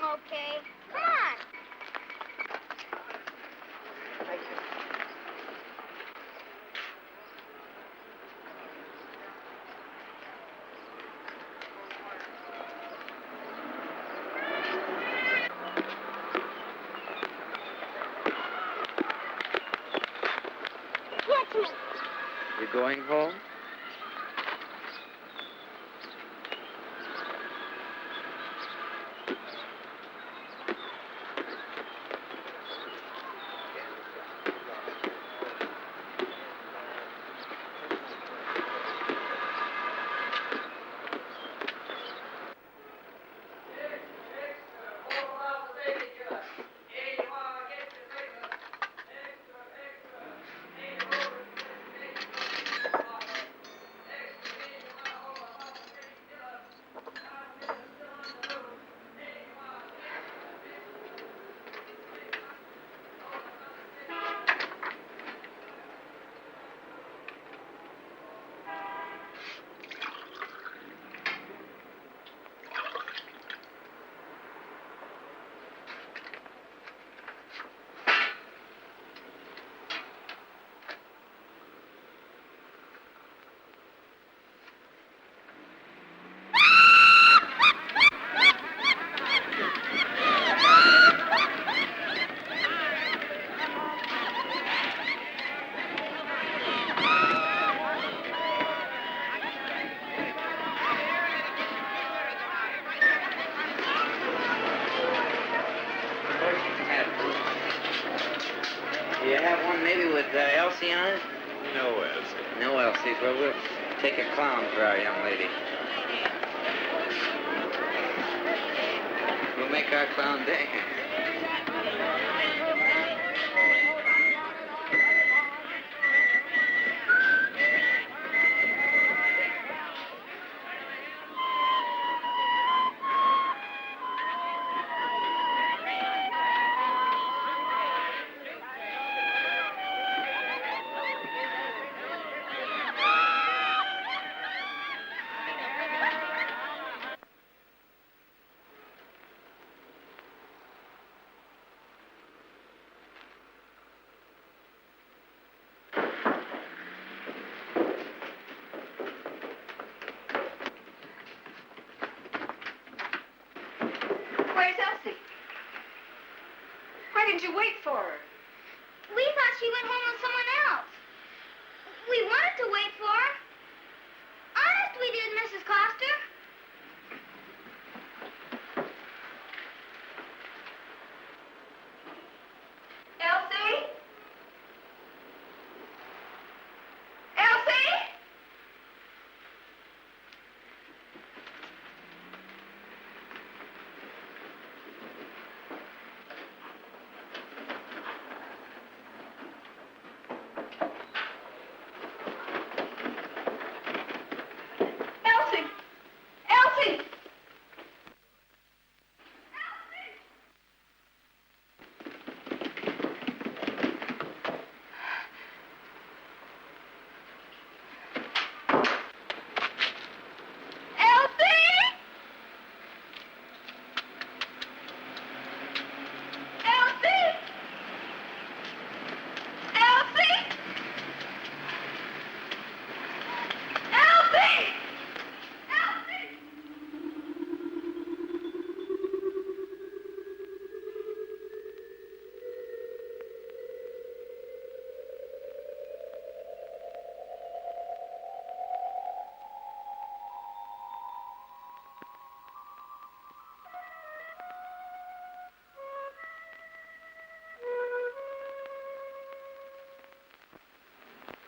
Okay. Come on. Thank you. Catch me. You going home? Do you have one maybe with Elsie on it? No, Elsie. No Elsie's. Well, we'll take a clown for our young lady. We'll make our clown dance. Where's Elsie? Why didn't you wait for her? We thought she went home with someone else. We wanted to wait for her. Honest, we did, Mrs. Coster.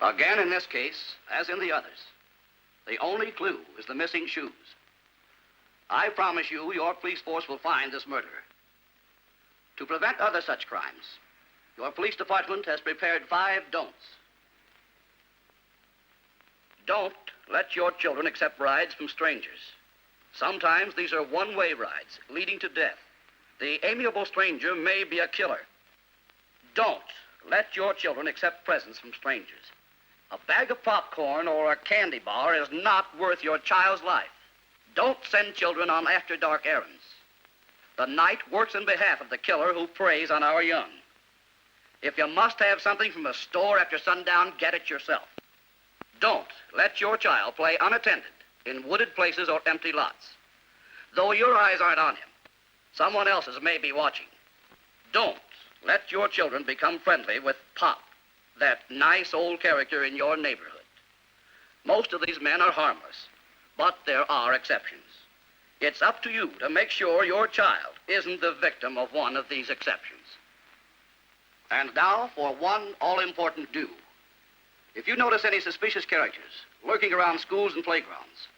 Again, in this case, as in the others, the only clue is the missing shoes. I promise you, your police force will find this murderer. To prevent other such crimes, your police department has prepared 5 don'ts. Don't let your children accept rides from strangers. Sometimes these are one-way rides leading to death. The amiable stranger may be a killer. Don't let your children accept presents from strangers. A bag of popcorn or a candy bar is not worth your child's life. Don't send children on after-dark errands. The night works in behalf of the killer who preys on our young. If you must have something from a store after sundown, get it yourself. Don't let your child play unattended in wooded places or empty lots. Though your eyes aren't on him, someone else's may be watching. Don't let your children become friendly with Pop, that nice old character in your neighborhood. Most of these men are harmless, but there are exceptions. It's up to you to make sure your child isn't the victim of one of these exceptions. And now for one all-important do. If you notice any suspicious characters lurking around schools and playgrounds,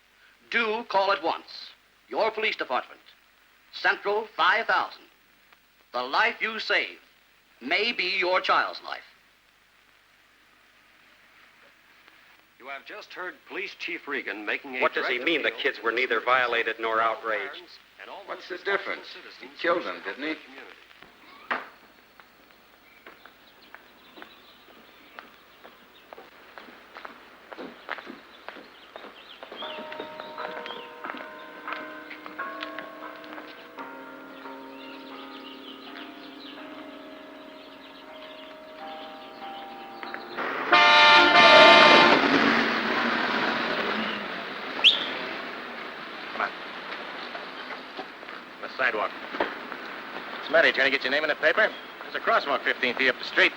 do call at once. Your police department, Central 5000. The life you save may be your child's life. You have just heard Police Chief Regan making a... What does he mean the kids were neither violated nor outraged? What's the difference? He killed them, didn't he? Sidewalk. What's the matter? You trying to get your name in the paper? There's a crosswalk 15 feet up the street.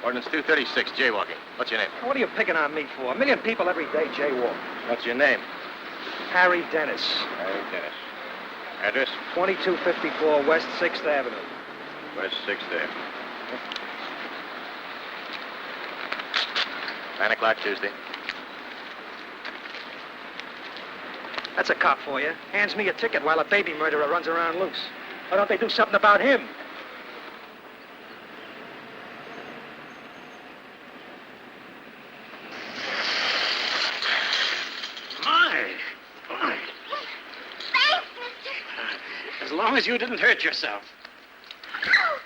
Ordinance 236, jaywalking. What's your name? What are you picking on me for? A million people every day jaywalk. What's your name? Harry Dennis. Harry Dennis. Address? 2254 West 6th Avenue. West 6th there. 9 o'clock Tuesday. That's a cop for you. Hands me a ticket while a baby murderer runs around loose. Why don't they do something about him? My. Thanks, mister. As long as you didn't hurt yourself. Ouch!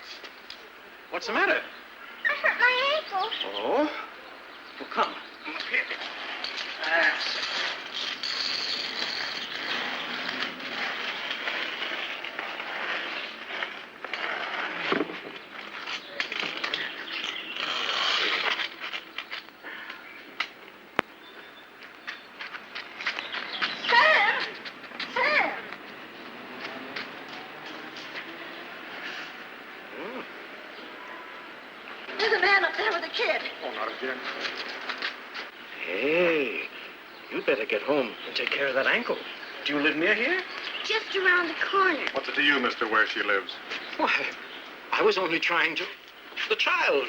What's the matter? I hurt my ankle. Oh? Well, come. Come up here. That's it. There's a man up there with a kid. Oh, not again. Hey, you better get home and take care of that ankle. Do you live near here? Just around the corner. What's it to you, mister, where she lives? Why, I was only trying to... The child.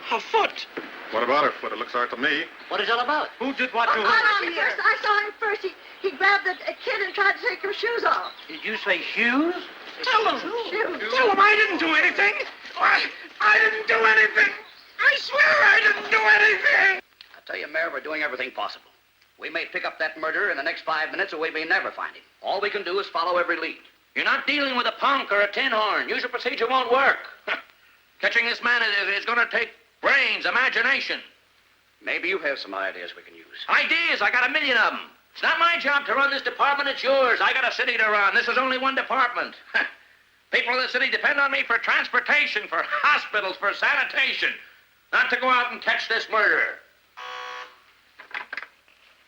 Her foot. What about her foot? It looks hard to me. What is it all about? Who did what to her? I saw him first. He grabbed a kid and tried to take her shoes off. Did you say shoes? Tell them. Shoes. Tell them I didn't do anything. I didn't do anything. I swear I didn't do anything. I tell you, Mayor, we're doing everything possible. We may pick up that murderer in the next 5 minutes, or we may never find him. All we can do is follow every lead. You're not dealing with a punk or a tin horn. Usual procedure won't work. Catching this man is going to take brains, imagination. Maybe you have some ideas we can use. Ideas, I got a million of them. It's not my job to run this department, it's yours. I got a city to run. This is only one department. People in the city depend on me for transportation, for hospitals, for sanitation. Not to go out and catch this murderer.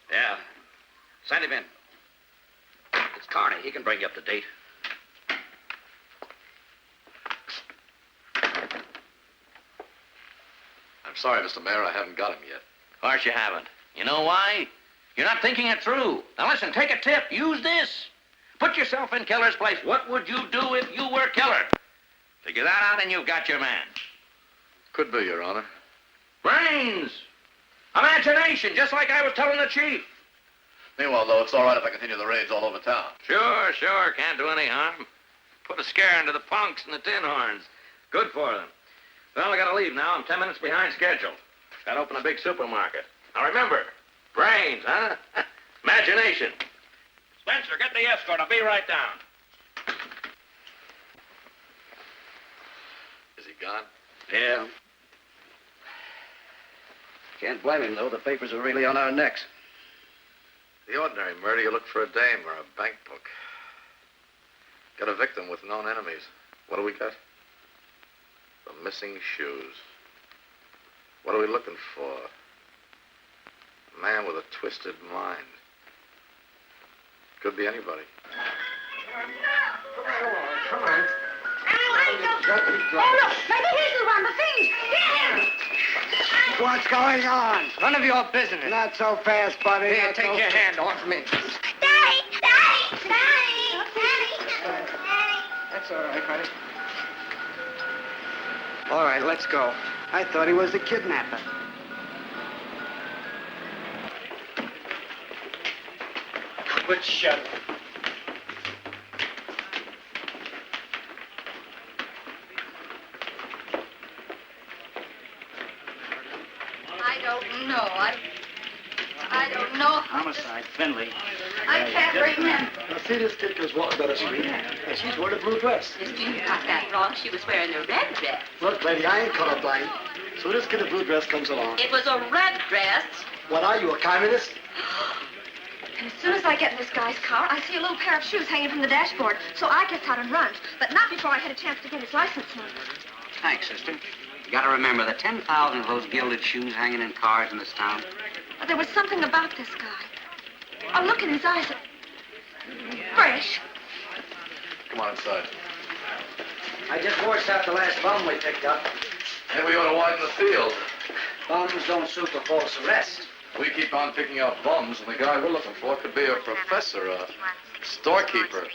Yeah. Send him in. It's Carney. He can bring you up to date. I'm sorry, Mr. Mayor, I haven't got him yet. Of course you haven't. You know why? You're not thinking it through. Now listen, take a tip. Use this. Put yourself in Killer's place. What would you do if you were Killer? Figure that out and you've got your man. Could be, Your Honor. Brains. Imagination, just like I was telling the chief. Meanwhile, though, it's all right if I continue the raids all over town. Sure, sure. Can't do any harm. Put a scare into the punks and the tin horns. Good for them. Well, I gotta leave now. I'm 10 minutes behind schedule. Gotta open a big supermarket. Now remember, brains, huh? Imagination. Spencer, get the escort. I'll be right down. Is he gone? Yeah. Can't blame him, though. The papers are really on our necks. The ordinary murder, you look for a dame or a bank book. Got a victim with known enemies. What do we got? The missing shoes. What are we looking for? A man with a twisted mind. Could be anybody. Come on. Oh, look, maybe he's the one, the thing. Get him! What's going on? None of your business. Not so fast, buddy. Here, take your hand off me. Daddy! Daddy! Daddy! Daddy! That's all right, buddy. All right, let's go. I thought he was the kidnapper. Quit shut. I don't know. I don't know. Homicide, Finley. I can't remember. Now, see this kid goes walking down the street, and she's wearing a blue dress. Mister, you got that wrong. She was wearing a red dress. Look, lady, I ain't colorblind. So this kid in blue dress comes along. It was a red dress. What are you, a communist? And as soon as I get in this guy's car, I see a little pair of shoes hanging from the dashboard. So I gets out and runs, but not before I had a chance to get his license number. Thanks, sister. You gotta remember, the 10,000 of those gilded shoes hanging in cars in this town. But there was something about this guy. A look in his eyes. Fresh. Come on inside. I just washed out the last bum we picked up. Maybe we ought to widen the field. Bums don't suit for false arrest. We keep on picking up bums, and the guy we're looking for could be a professor, a storekeeper,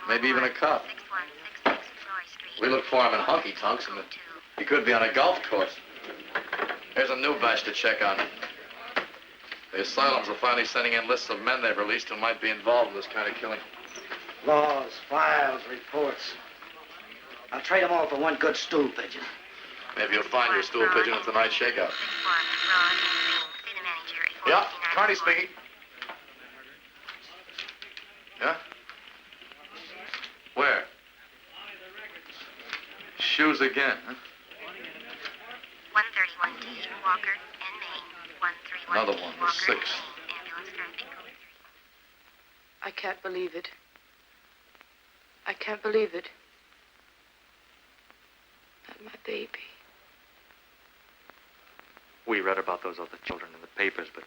maybe even a cop. We look for him in honky-tonks, and he could be on a golf course. Here's a new batch to check on. The asylums are finally sending in lists of men they've released who might be involved in this kind of killing. Laws, files, reports. I'll trade them all for one good stool pigeon. Maybe you'll find your stool pigeon at tonight's shakeout. Yeah, Carney speaking. Yeah? Where? Shoes again, huh? 131D, Walker and Maine. 131D, Another one, the Walker, sixth. Ambulance traffic. I can't believe it. I can't believe it. Not my baby. We read about those other children in the papers, but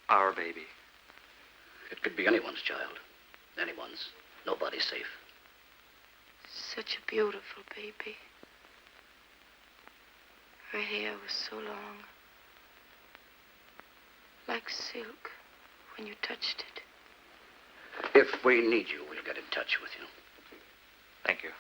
our baby. It could be anyone's child. Anyone's. Nobody's safe. Such a beautiful baby. Her hair was so long. Like silk when you touched it. If we need you, we'll get in touch with you. Thank you.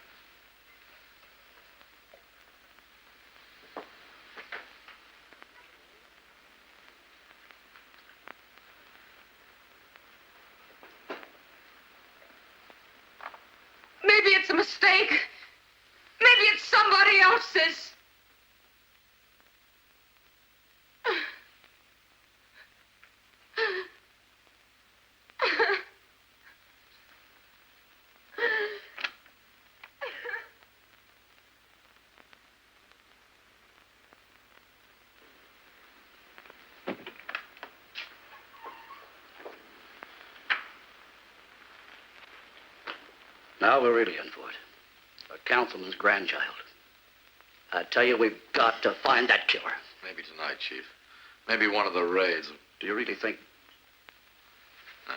Maybe it's a mistake. Maybe it's somebody else's. Now we're really in for it. A councilman's grandchild. I tell you, we've got to find that killer. Maybe tonight, Chief. Maybe one of the raids. Do you really think? No.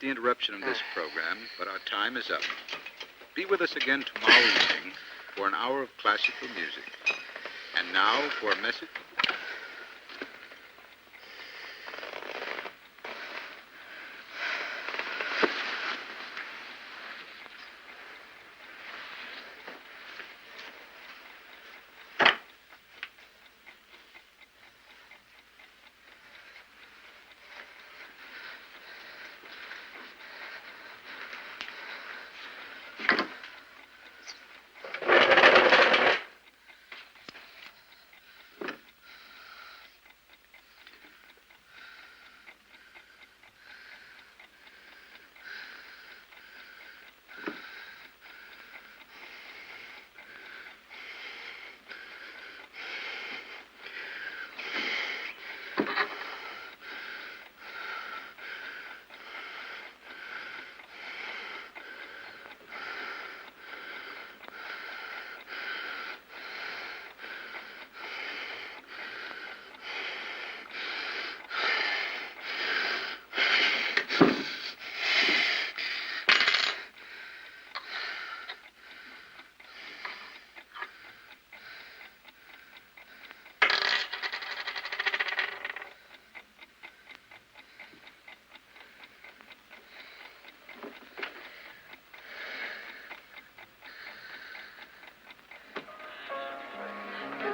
the interruption of this program, but our time is up. Be with us again tomorrow evening for an hour of classical music. And now for a message.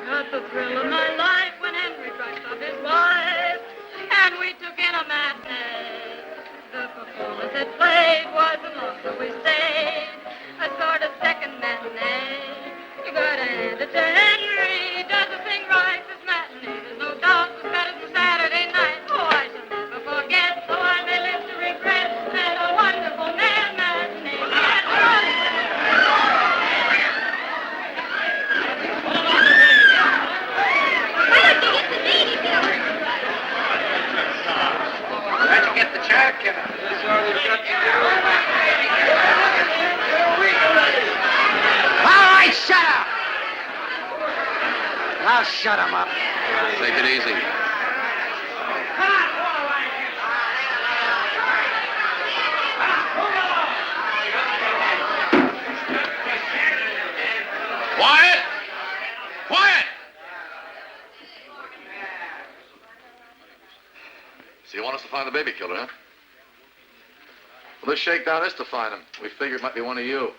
Got the thrill of my life when Henry dressed up his wife, and we took in a matinee. The performance it played wasn't long, so we stayed. A sort of second matinee. You gotta hand it to Henry. He does the thing right this matinee. There's no doubt it was better than Saturday night. Oh, I shall never forget, so I may live to regret that a wonderful man matinee. Where'd you get the jacket? That's all we've got to do. All right, shut up! Now shut him up. Take it easy. Quiet! Quiet! So you want us to find the baby killer, huh? Well, this shakedown is to find him. We figured it might be one of you.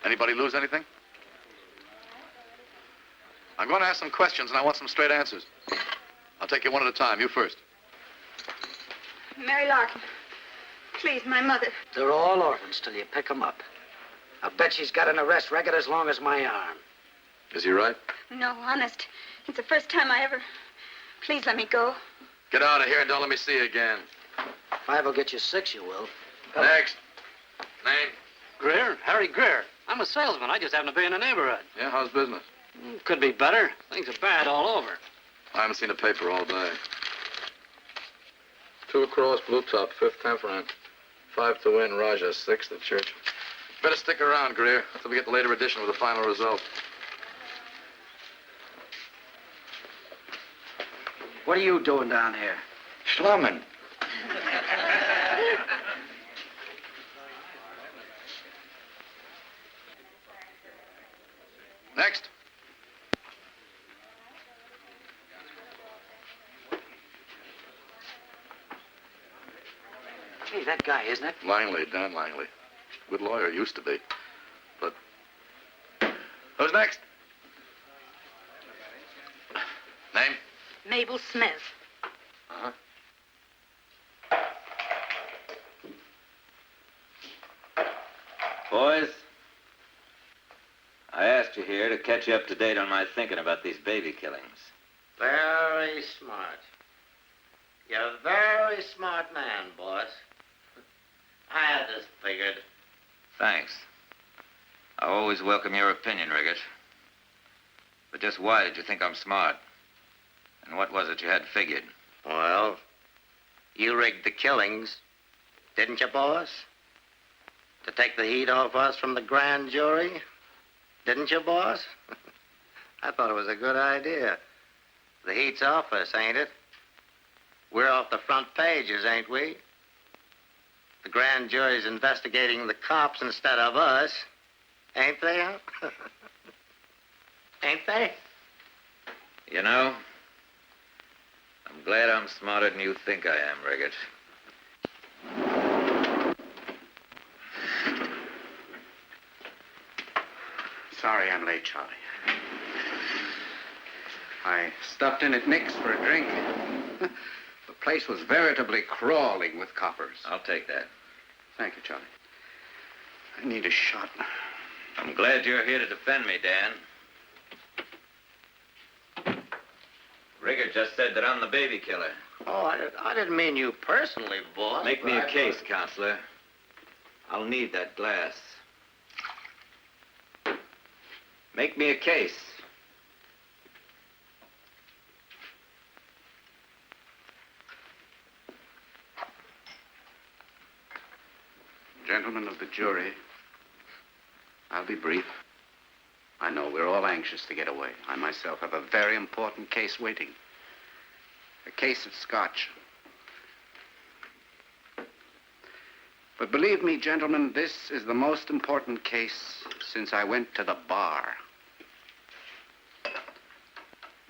Anybody lose anything? I'm going to ask some questions, and I want some straight answers. I'll take you one at a time. You first. Mary Larkin. Please, my mother. They're all orphans till you pick them up. I'll bet she's got an arrest record as long as my arm. Is he right? No, honest. It's the first time I ever... Please let me go. Get out of here and don't let me see you again. 5 will get you 6, you will. Next. Name? Greer? Harry Greer. I'm a salesman. I just happen to be in the neighborhood. Yeah, how's business? Could be better. Things are bad all over. I haven't seen a paper all day. 2 across, blue top, 5th, 10th rank. 5 to win, Raja, 6th at church. Better stick around, Greer, until we get the later edition with the final result. What are you doing down here? Slumming. Next. Gee, that guy, isn't it? Langley, Dan Langley. Good lawyer, used to be. But... Who's next? Name? Mabel Smith. Uh-huh. Boys, I asked you here to catch you up to date on my thinking about these baby killings. Very smart. You're a very smart man, boss. I had this figured. Thanks. I always welcome your opinion, Riggett. But just why did you think I'm smart? And what was it you had figured? Well, you rigged the killings, didn't you, boss? To take the heat off us from the grand jury, didn't you, boss? I thought it was a good idea. The heat's off us, ain't it? We're off the front pages, ain't we? The grand jury's investigating the cops instead of us. Ain't they, huh? Ain't they? You know, I'm glad I'm smarter than you think I am, Riggett. Sorry I'm late, Charlie. I stopped in at Nick's for a drink. The place was veritably crawling with coppers. I'll take that. Thank you, Charlie. I need a shot. I'm glad you're here to defend me, Dan. Riggett just said that I'm the baby killer. Oh, I didn't mean you personally, boss. Make me a case, Counselor. I'll need that glass. Make me a case. Gentlemen of the jury, I'll be brief. I know we're all anxious to get away. I myself have a very important case waiting. A case of scotch. But believe me, gentlemen, this is the most important case since I went to the bar.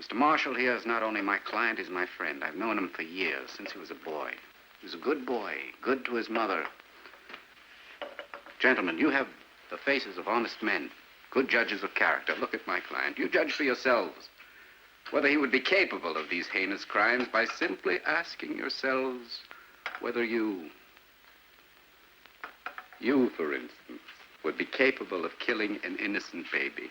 Mr. Marshall here is not only my client, he's my friend. I've known him for years, since he was a boy. He was a good boy, good to his mother. Gentlemen, you have the faces of honest men, good judges of character. Look at my client. You judge for yourselves whether he would be capable of these heinous crimes by simply asking yourselves whether you, for instance, would be capable of killing an innocent baby.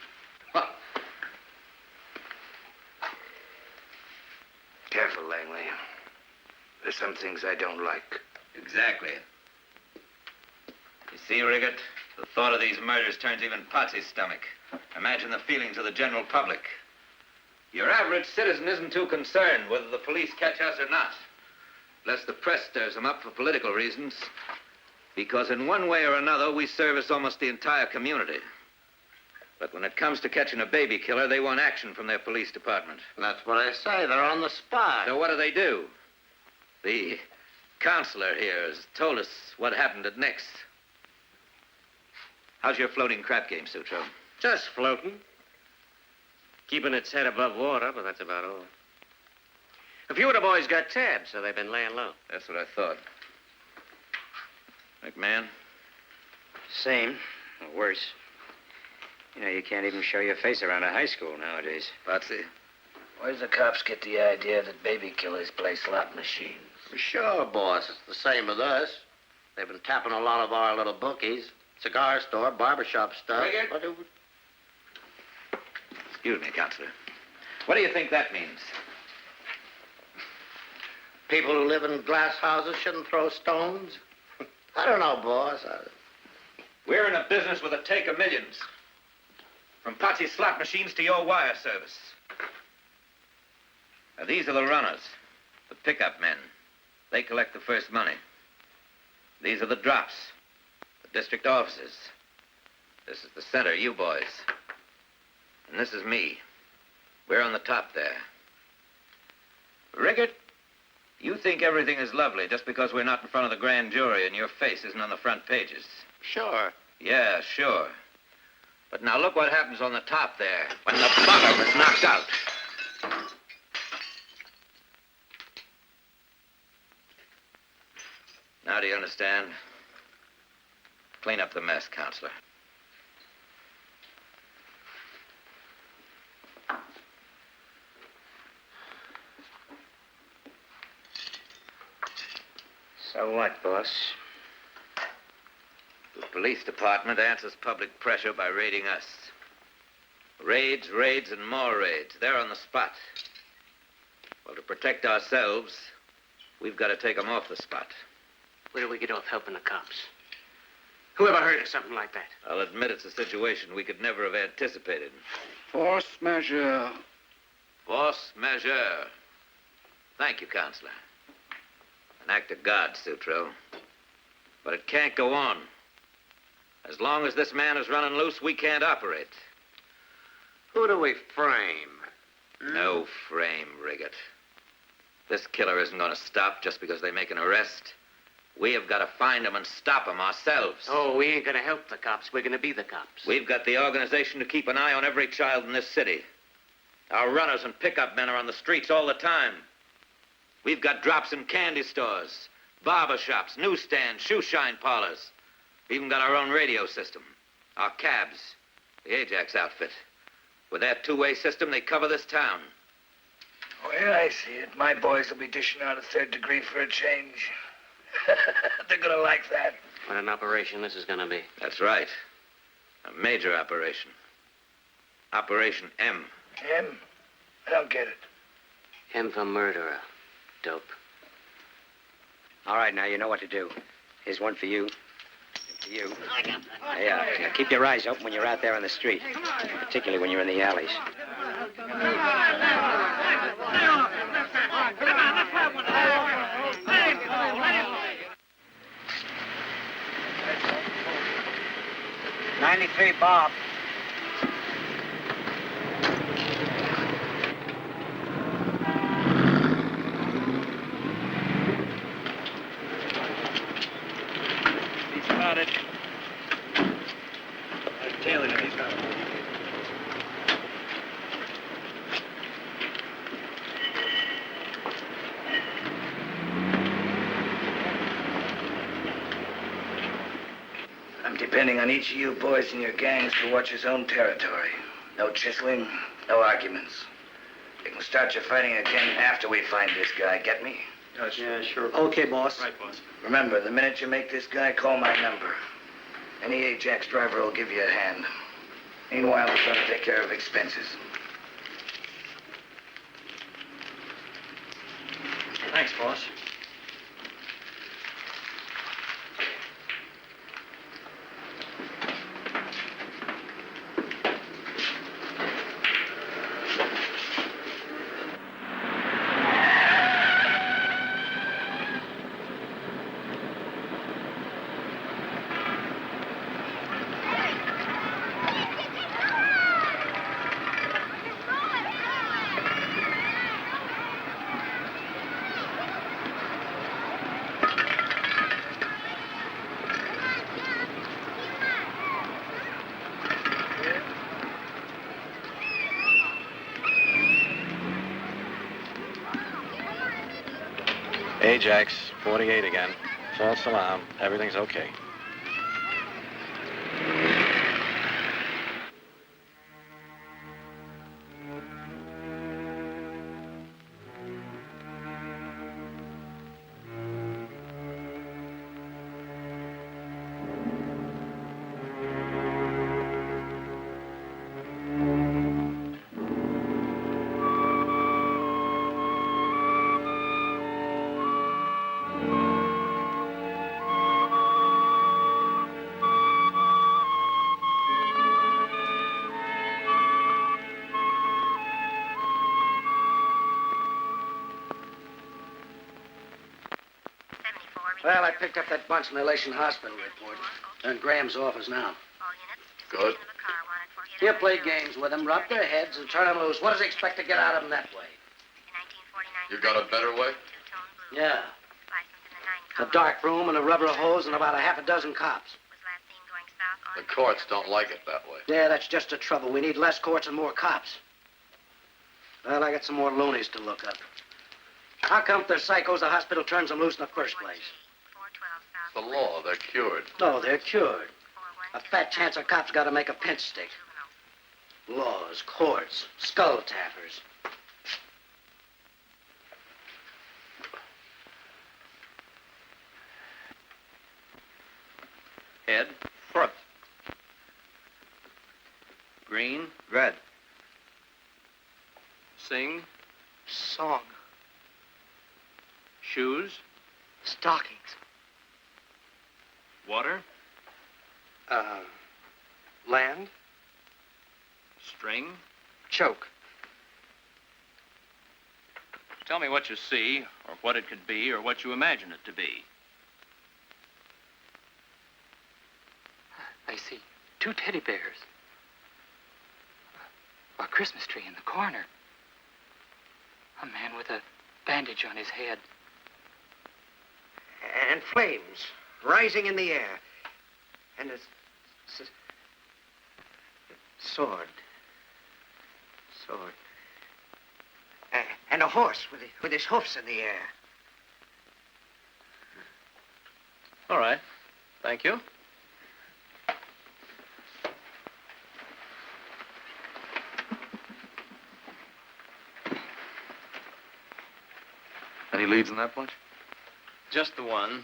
Careful, Langley. There's some things I don't like. Exactly. You see, Riggett, the thought of these murders turns even Potsy's stomach. Imagine the feelings of the general public. Your average citizen isn't too concerned whether the police catch us or not, unless the press stirs them up for political reasons. Because in one way or another, we service almost the entire community. But when it comes to catching a baby killer, they want action from their police department. That's what I say. They're on the spot. So what do? The counselor here has told us what happened at Nick's. How's your floating crap game, Sutro? Just floating. Keeping its head above water, but that's about all. A few of the boys got tabbed, so they've been laying low. That's what I thought. McMahon? Same, or worse. You know, you can't even show your face around a high school nowadays. Potsy? Where'd the cops get the idea that baby killers play slot machines? For sure, boss. It's the same with us. They've been tapping a lot of our little bookies. Cigar store, barbershop stuff. Riggett? Excuse me, Counselor. What do you think that means? People who live in glass houses shouldn't throw stones? I don't know, boss. We're in a business with a take of millions. From Potsy's slot machines to your wire service. Now, these are the runners, the pickup men. They collect the first money. These are the drops, the district offices. This is the center, you boys. And this is me. We're on the top there. Riggett, you think everything is lovely just because we're not in front of the grand jury and your face isn't on the front pages. Sure. Yeah, sure. But now look what happens on the top there when the bugger is knocked out. Now do you understand? Clean up the mess, Counselor. So what, boss? The police department answers public pressure by raiding us. Raids, raids, and more raids. They're on the spot. Well, to protect ourselves, we've got to take them off the spot. Where do we get off helping the cops? Who ever heard of something like that? I'll admit it's a situation we could never have anticipated. Force majeure. Force majeure. Thank you, Counselor. An act of God, Sutro. But it can't go on. As long as this man is running loose, we can't operate. Who do we frame? No frame, Riggett. This killer isn't going to stop just because they make an arrest. We have got to find him and stop him ourselves. Oh, we ain't gonna help the cops. We're gonna be the cops. We've got the organization to keep an eye on every child in this city. Our runners and pickup men are on the streets all the time. We've got drops in candy stores, barber shops, newsstands, shoe shine parlors. We've even got our own radio system. Our cabs, the Ajax outfit. With their two-way system, they cover this town. Oh, yeah, I see it. My boys will be dishing out a third degree for a change. They're gonna like that. What an operation this is gonna be. That's right. A major operation. Operation M. M? I don't get it. M for murderer. Dope. All right, now you know what to do. Here's one for you. And for you. Yeah, now keep your eyes open when you're out there on the street, particularly when you're in the alleys. '93 Bob. He's got it. Taylor, he's got it. I'm depending on each of you boys in your gangs to watch his own territory. No chiseling, no arguments. You can start your fighting again after we find this guy, get me? Yeah, sure. Okay, boss. Right, boss. Remember, the minute you make this guy, call my number. Any Ajax driver will give you a hand. Meanwhile, we're going to take care of expenses. Thanks, boss. Ajax, 48 again. False alarm. Everything's okay. Well, I picked up that bunch in the Elation Hospital report. They're in Graham's office now. Good. You play games with them, rub their heads, and turn them loose. What does he expect to get out of them that way? You got a better way? Yeah. A dark room and a rubber hose and about a half a dozen cops. The courts don't like it that way. Yeah, that's just the trouble. We need less courts and more cops. Well, I got some more loonies to look up. How come if they're psychos, the hospital turns them loose in the first place? It's the law. They're cured. No, they're cured. A fat chance a cop's got to make a pinch stick. Laws, courts, skull tappers. Head, front. Green, red. Sing, Song. shoes, Stockings. water, Land. string. Choke. Tell me what you see, or what it could be, or what you imagine it to be. I see 2 teddy bears. A Christmas tree in the corner. A man with a bandage on his head. And flames rising in the air. And a sword. Sword. And a horse with his hoofs in the air. All right. Thank you. Any leads in that bunch? Just the one.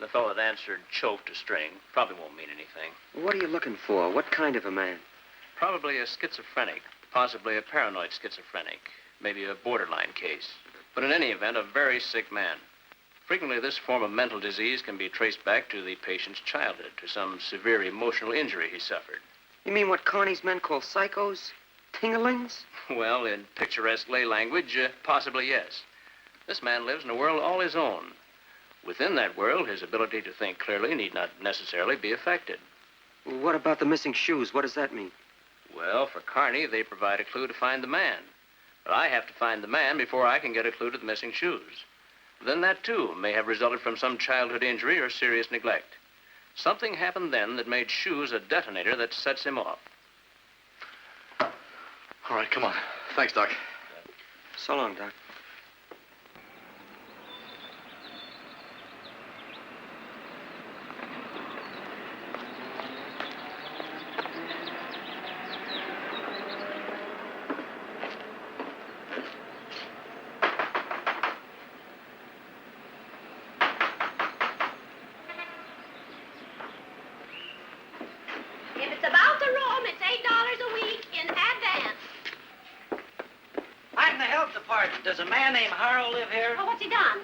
The fellow that answered choked a string. Probably won't mean anything. What are you looking for? What kind of a man? Probably a schizophrenic. Possibly a paranoid schizophrenic. Maybe a borderline case. But in any event, a very sick man. Frequently, this form of mental disease can be traced back to the patient's childhood, to some severe emotional injury he suffered. You mean what Carney's men call psychos? Tinglings? Well, in picturesque lay language, possibly yes. This man lives in a world all his own. Within that world, his ability to think clearly need not necessarily be affected. Well, what about the missing shoes? What does that mean? Well, for Carney, they provide a clue to find the man. But I have to find the man before I can get a clue to the missing shoes. Then that, too, may have resulted from some childhood injury or serious neglect. Something happened then that made shoes a detonator that sets him off. All right, come on. Thanks, Doc. So long, Doc. If it's about the room, it's $8 a week in advance. I'm the health department. Does a man named Harrow live here? Oh, what's he done?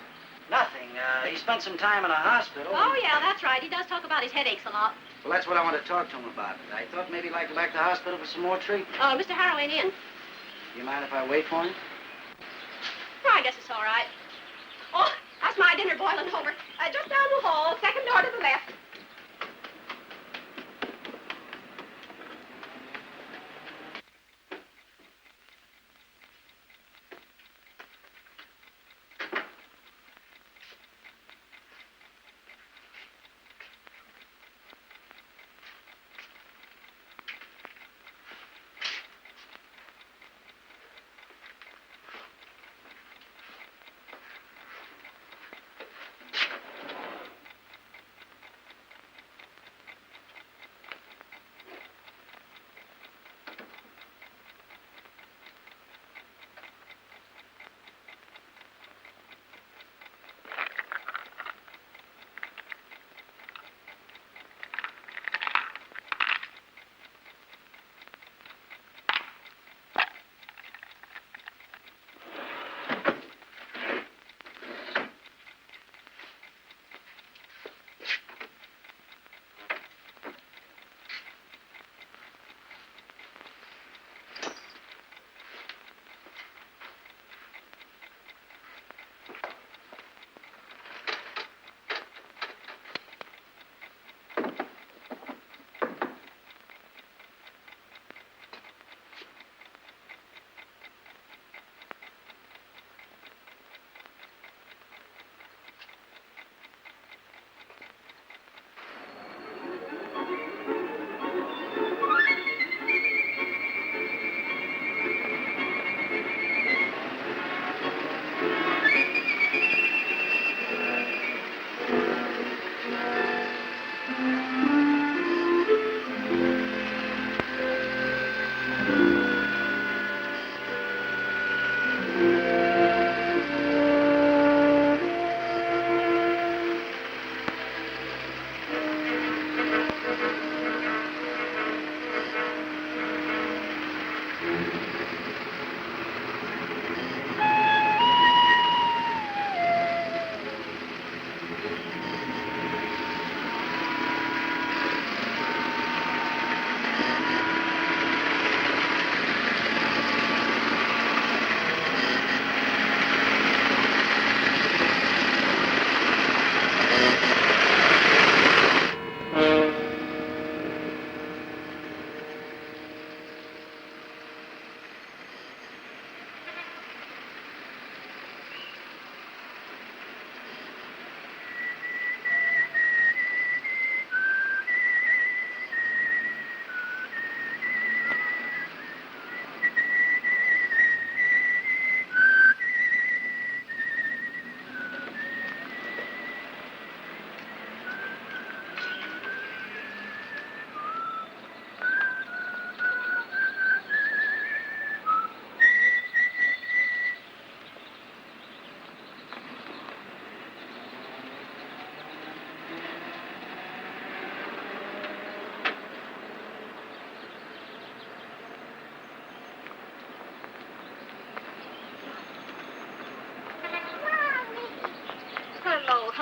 Nothing. He spent some time in a hospital. Oh, yeah, that's right. He does talk about his headaches a lot. Well, that's what I want to talk to him about. I thought maybe he'd like to go back to the hospital for some more treatment. Oh, Mr. Harrow ain't in. You mind if I wait for him? Oh, I guess it's all right. Oh, that's my dinner boiling over. Just down the hall, second door to the left.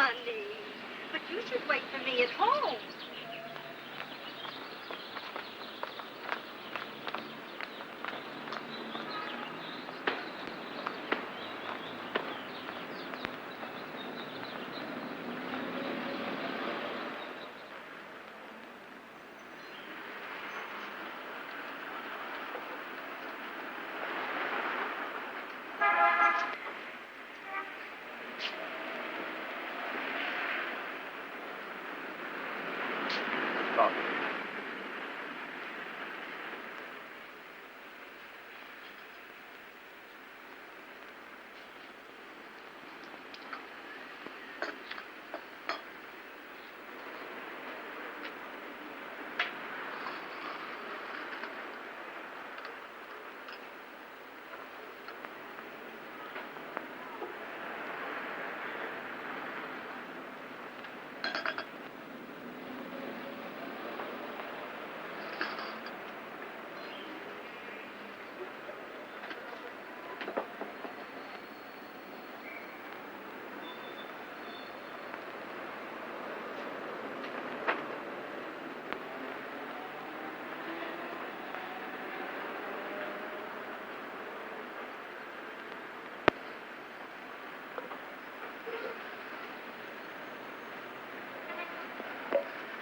honey. But you should wait for me at home.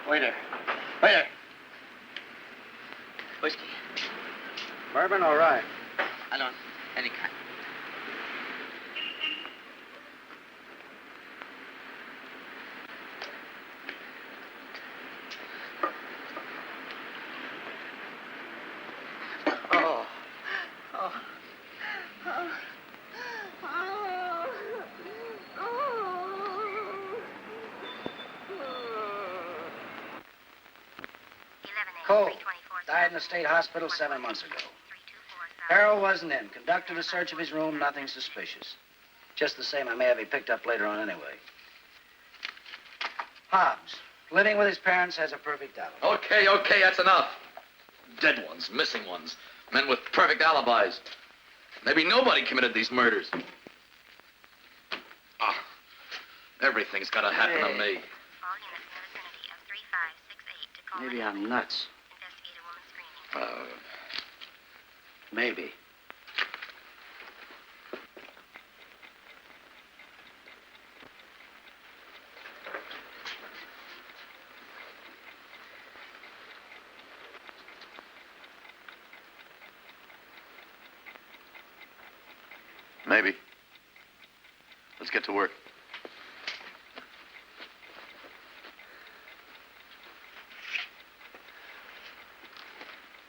Waiter. Waiter. Whiskey. Bourbon or rye? I don't. Any kind. Oh. Oh. Oh. Cole died in a state hospital 7 months ago. Harold wasn't in. Conducted a search of his room, nothing suspicious. Just the same, I may have you picked up later on anyway. Hobbs, living with his parents, has a perfect alibi. Okay, that's enough. Dead ones, missing ones, men with perfect alibis. Maybe nobody committed these murders. Ah, everything's gotta happen to me. Maybe I'm nuts. Maybe. Maybe. Let's get to work.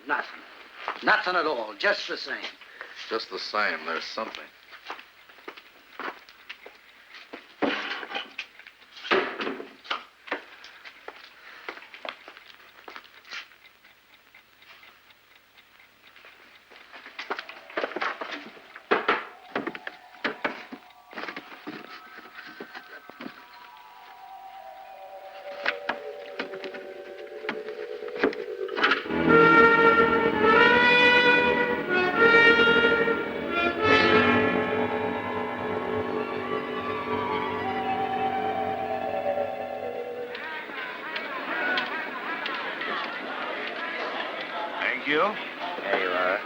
Nothing. Nothing at all. Just the same. Just the same, there's something. Thank you. There you are.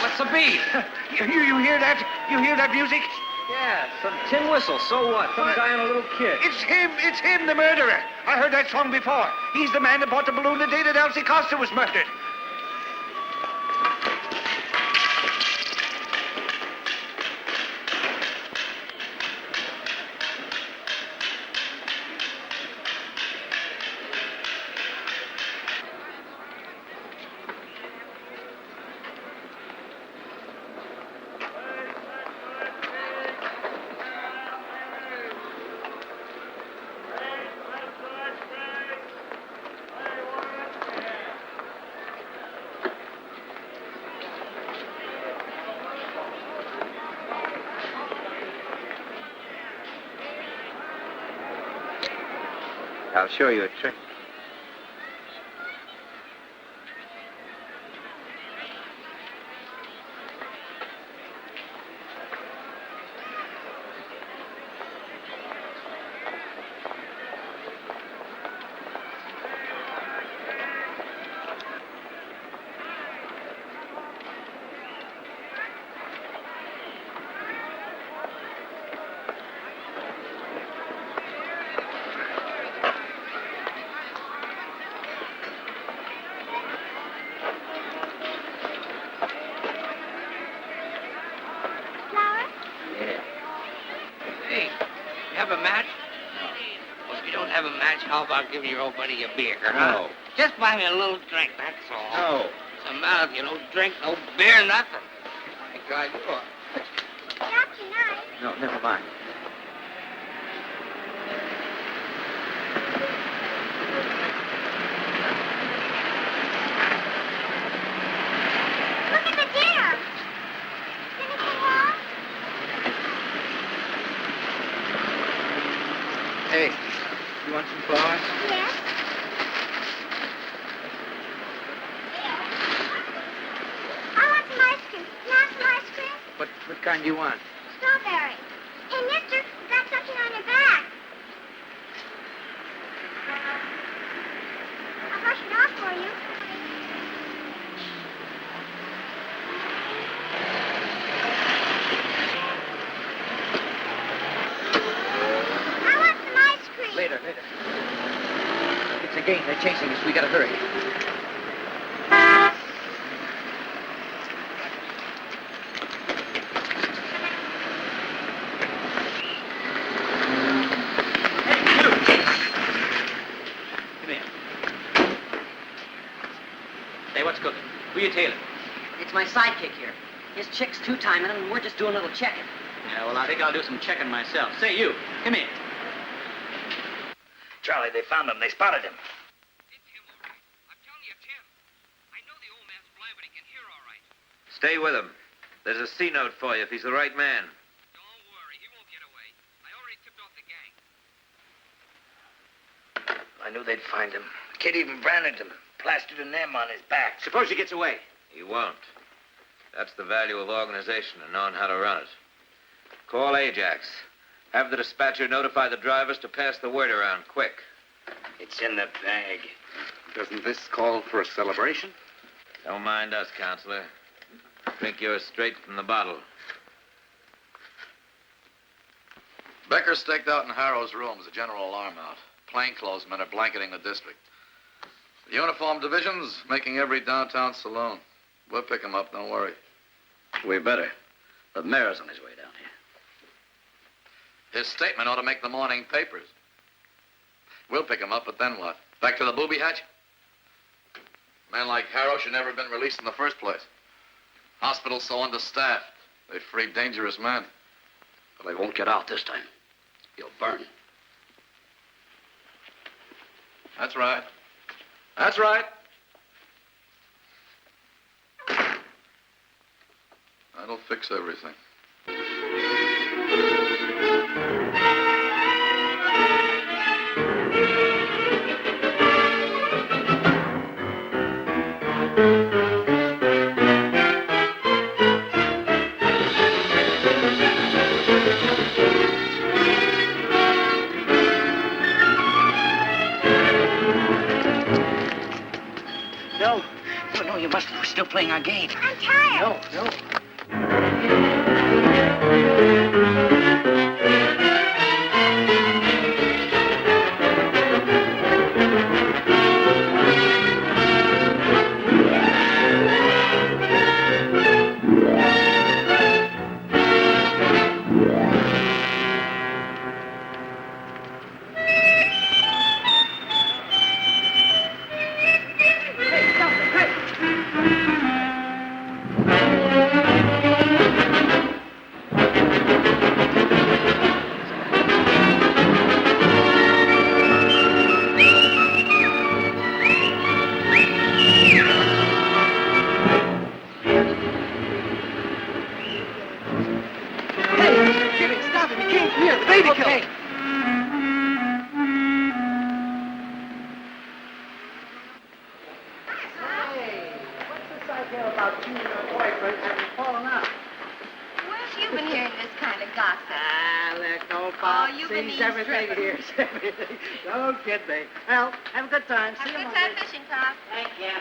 What's the beat? You hear that? You hear that music? Yeah, some tin whistle. So what? Some guy on a little kid. It's him, the murderer. I heard that song before. He's the man that bought the balloon the day that Elsie Costa was murdered. I'll show you a trick. Hey, you have a match? Well, if you don't have a match, how about giving your old buddy a beer, huh? No. Just buy me a little drink, that's all. No. What's the matter if you don't drink, no beer, nothing? My God, you are... No, never mind. Look at the dinner. Anything wrong? Hey, you want some flowers? Yes. I want some ice cream. You want some ice cream? What kind do you want? Strawberry. Hey, mister, you got something on your back. I'll brush it off for you. I want some ice cream. Later. It's a game. They're chasing us. We gotta hurry. Hey, what's cooking? Who you tailing? It's my sidekick here. His chick's two-timing him, and we're just doing a little checking. Yeah, well, I think I'll do some checking myself. Say, you, come here. Charlie, they found him. They spotted him. Stay with him. There's a C note for you if he's the right man. I knew they'd find him. The kid even branded him, plastered an M on his back. Suppose he gets away. He won't. That's the value of organization and knowing how to run it. Call Ajax. Have the dispatcher notify the drivers to pass the word around quick. It's in the bag. Doesn't this call for a celebration? Don't mind us, Counselor. Drink yours straight from the bottle. Becker staked out in Harrow's room as a general alarm out. Plainclothesmen are blanketing the district. The uniform division's making every downtown saloon. We'll pick him up, don't worry. We better. The mayor's on his way down here. His statement ought to make the morning papers. We'll pick him up, but then what? Back to the booby hatch? A man like Harrow should never have been released in the first place. Hospital's so understaffed. They free dangerous men. But they won't get out this time. He'll burn. That's right. That's right. That'll fix everything. No, you mustn't. We're still playing our game. I'm tired. No. gossip. Ah, look, old Pop Oh, you sees mean everything stripper. here. Everything. Don't kid me. Well, have a good time. Have See a you good Monday. time fishing, Pop. Thank you.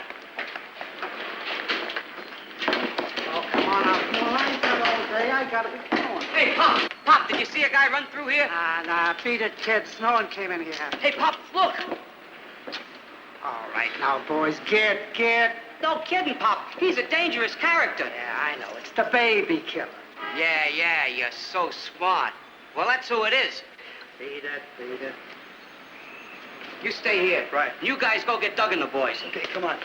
Oh, come on out. Come on, I ain't got all day. I gotta be going. Hey, Pop! Pop, did you see a guy run through here? Nah, beat it, kids. No one came in here. Hey, Pop, look! All right, now, boys, get. No kidding, Pop. He's a dangerous character. Yeah, I know. It's the baby killer. Yeah, you're so smart. Well, that's who it is. Beat it. You stay here. Right. You guys go get Doug and the boys. Okay, come on.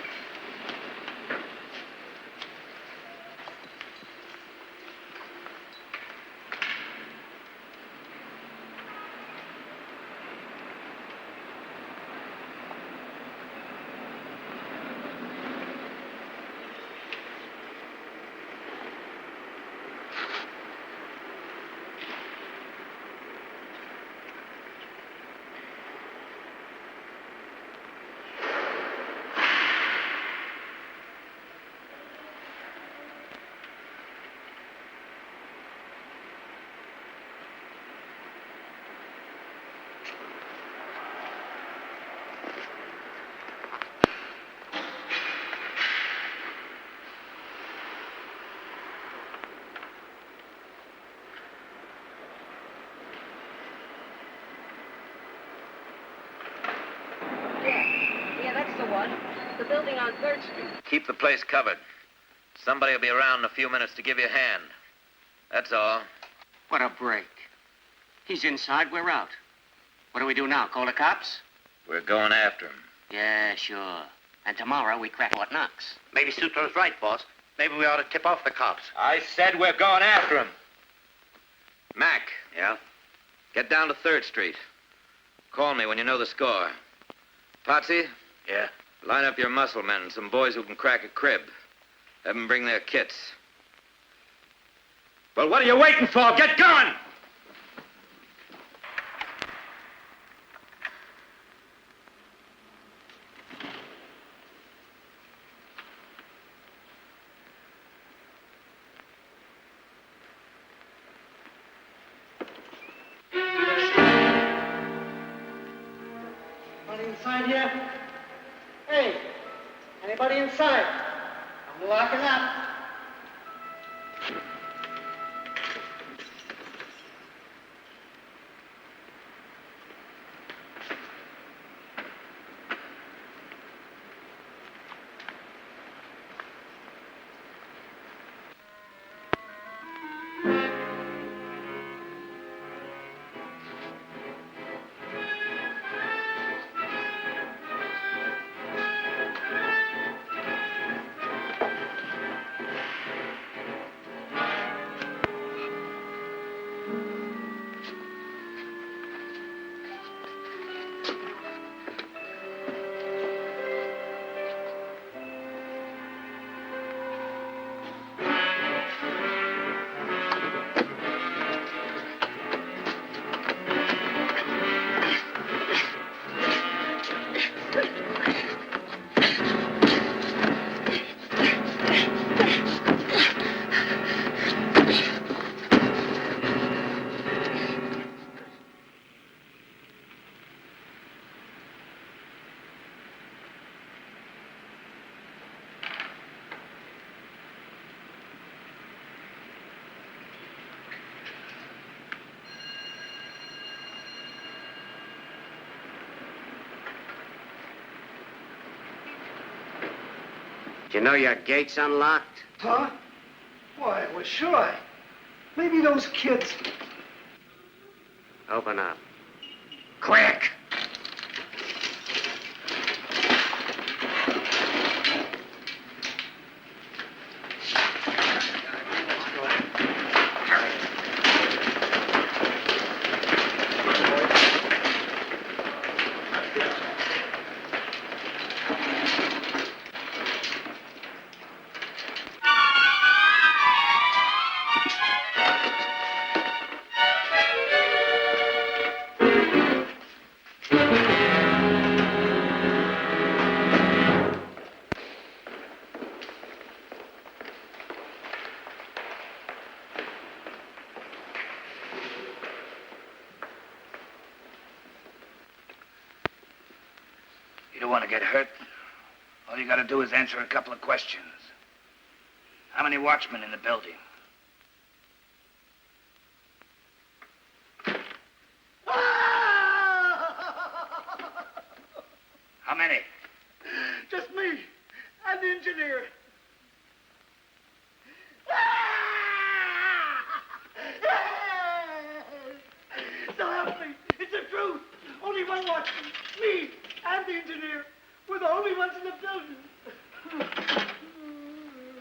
Yeah, that's the one. The building on 3rd Street. Keep the place covered. Somebody will be around in a few minutes to give you a hand. That's all. What a break. He's inside, we're out. What do we do now, call the cops? We're going after him. Yeah, sure. And tomorrow we crack Fort Knox. Maybe Sutro's right, boss. Maybe we ought to tip off the cops. I said we're going after him. Mac. Yeah? Get down to 3rd Street. Call me when you know the score. Potsy? Yeah? Line up your muscle men and some boys who can crack a crib. Have them bring their kits. Well, what are you waiting for? Get going! Anybody inside here? Hey, anybody inside? I'm locking up. Do you know your gate's unlocked? Huh? Why, well, sure. Maybe those kids... Open up. Quick! want to get hurt. All you got to do is answer a couple of questions. How many watchmen in the building? How many? Just me and the engineer. So help me. It's the truth. Only one watchman. Me and the engineer. We're the only ones in the building.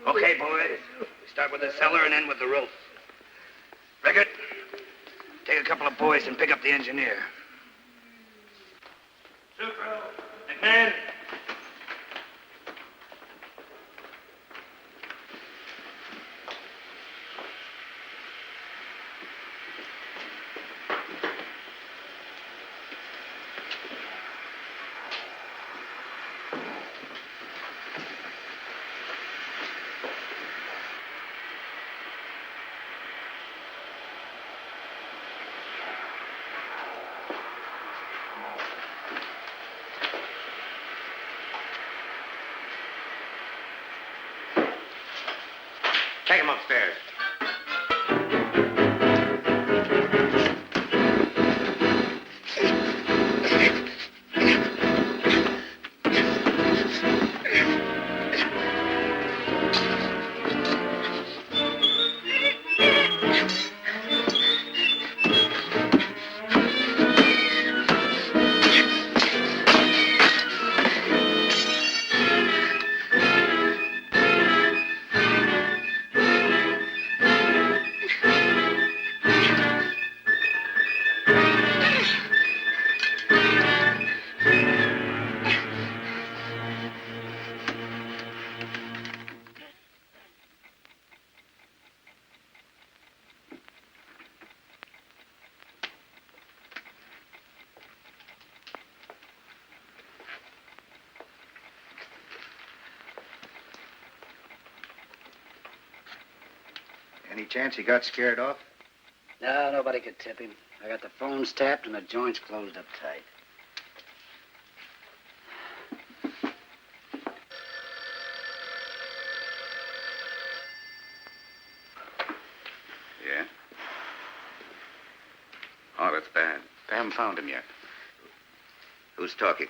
Okay, boys. We start with the cellar and end with the roof. Rickett, take a couple of boys and pick up the engineer. Super. McMahon. Take him upstairs. Any chance he got scared off? No, nobody could tip him. I got the phones tapped and the joints closed up tight. Yeah? Oh, that's bad. They haven't found him yet. Who's talking?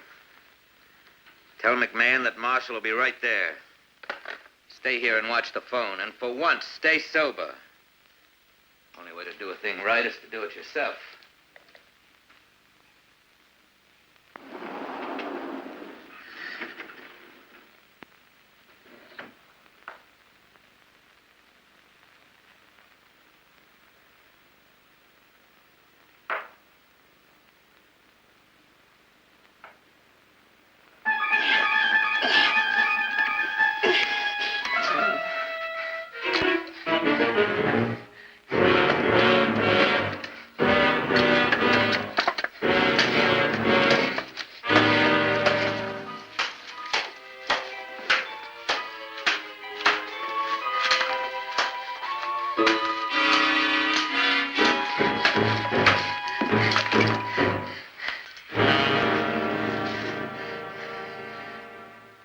Tell McMahon that Marshall will be right there. Stay here and watch the phone, and for once, stay sober. Only way to do a thing right is to do it yourself.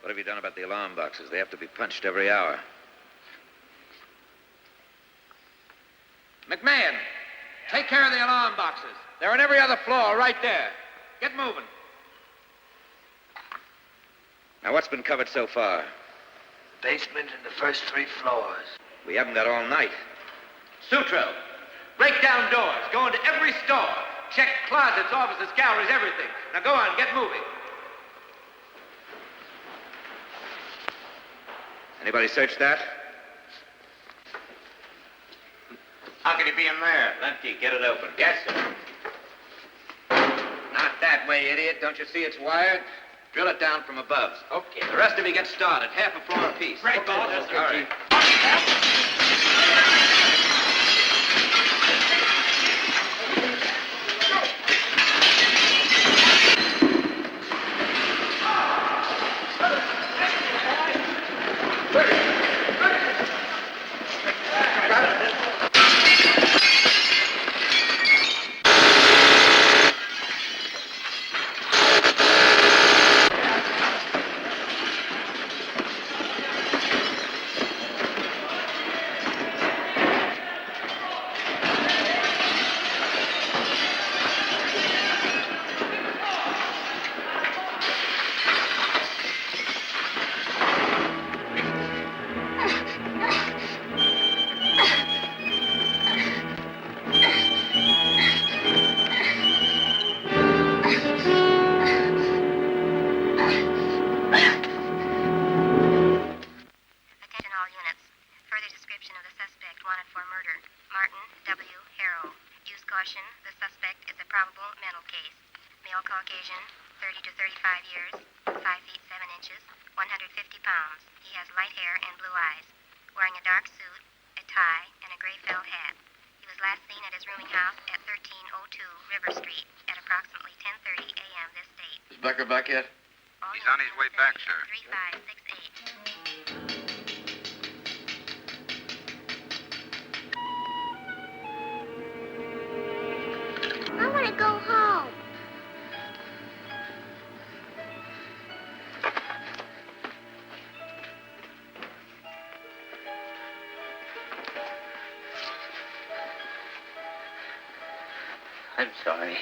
What have you done about the alarm boxes? They have to be punched every hour. McMahon, take care of the alarm boxes. They're on every other floor, right there. Get moving. Now, what's been covered so far? Basement and the first 3 floors. We haven't got all night. Sutro, break down doors. Go into every store. Check closets, offices, galleries, everything. Now go on, get moving. Anybody search that? How can he be in there? Lemke, get it open. Yes, sir. Not that way, idiot. Don't you see it's wired? Drill it down from above. Okay. The rest of you get started. Half a floor apiece. Right, boss. Yes, sir. All right. caution, the suspect is a probable mental case. Male Caucasian, 30 to 35 years, 5 feet 7 inches, 150 pounds. He has light hair and blue eyes. Wearing a dark suit, a tie, and a gray felt hat. He was last seen at his rooming house at 1302 River Street at approximately 10:30 a.m. this date. Is Becker back yet? He's on his way back, sir. 3568. I want to go home. I'm sorry.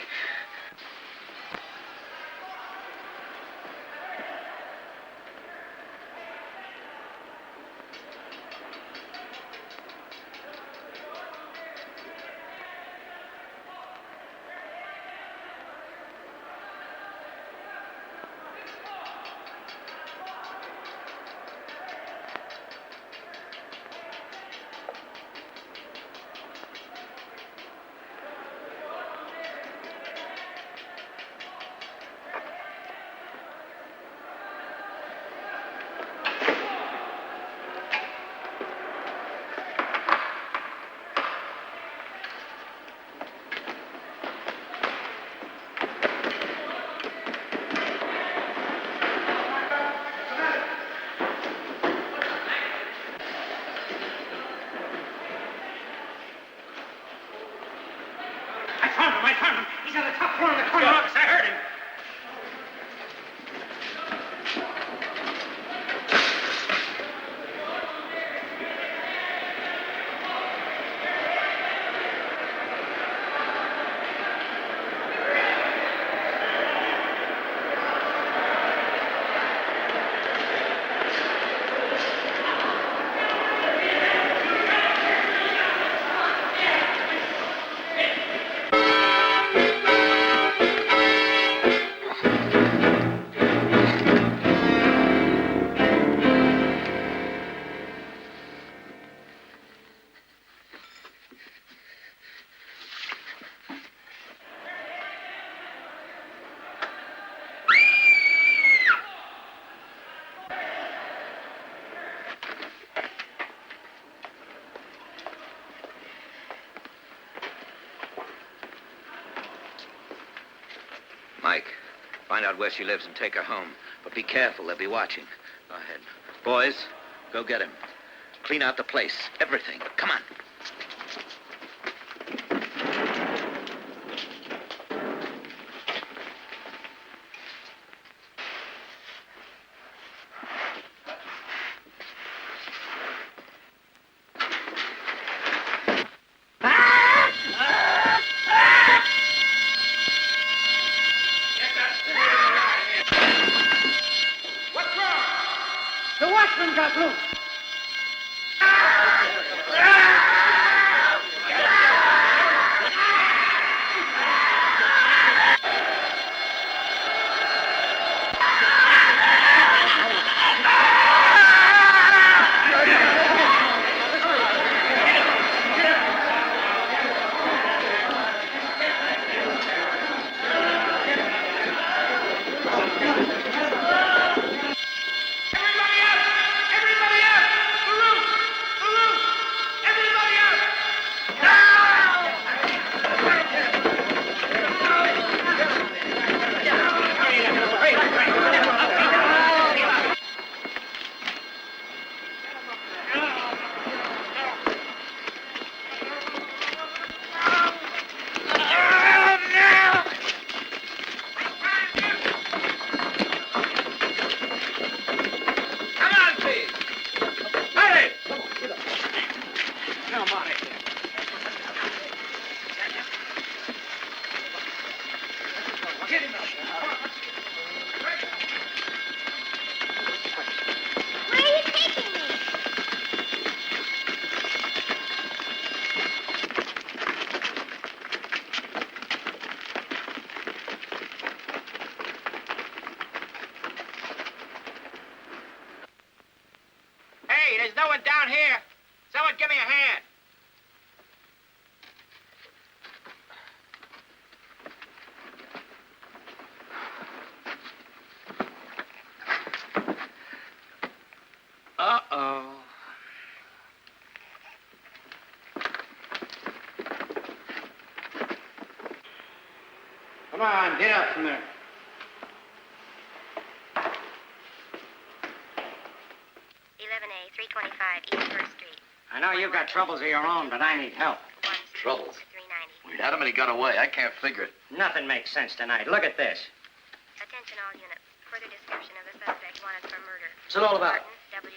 I found him. He's on the top floor in the corner office. I heard him. Mike, find out where she lives and take her home. But be careful, they'll be watching. Go ahead. Boys, go get him. Clean out the place. Everything. Come on. The watchman got loose. Hey, there's no one down here. Someone give me a hand. Come on, get up from there. A 325 East First Street. I know you've got troubles of your own, but I need help. Troubles? We had him and he got away. I can't figure it. Nothing makes sense tonight. Look at this. Attention all units. Further description of the suspect wanted for murder. What's it all about? W.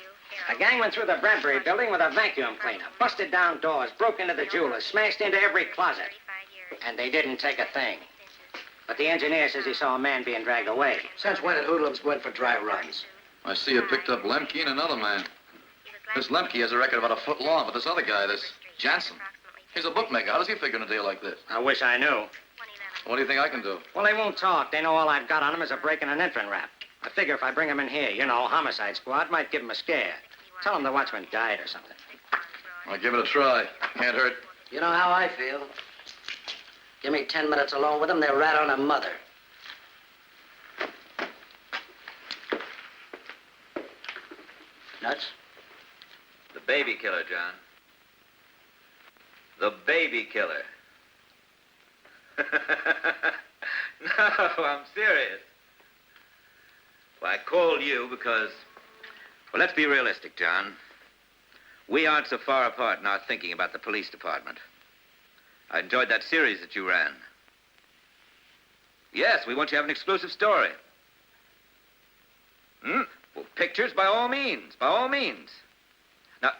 A gang went through the Bradbury building with a vacuum cleaner, busted down doors, broke into the jeweler's, smashed into every closet. And they didn't take a thing. But the engineer says he saw a man being dragged away. Since when did hoodlums go in for dry runs? I see you picked up Lemke and another man. This Lemke has a record about a foot long, but this other guy, this Jansen, he's a bookmaker. How does he figure in a deal like this? I wish I knew. What do you think I can do? Well, they won't talk. They know all I've got on them is a break and an entering rap. I figure if I bring them in here, you know, homicide squad, might give them a scare. Tell them the watchman died or something. I'll give it a try. Can't hurt. You know how I feel. Give me 10 minutes alone with them, they'll rat on a mother. Nuts? The baby killer, John. The baby killer. No, I'm serious. Well, I called you because... Well, let's be realistic, John. We aren't so far apart in our thinking about the police department. I enjoyed that series that you ran. Yes, we want you to have an exclusive story. Well, pictures, by all means, by all means. Now,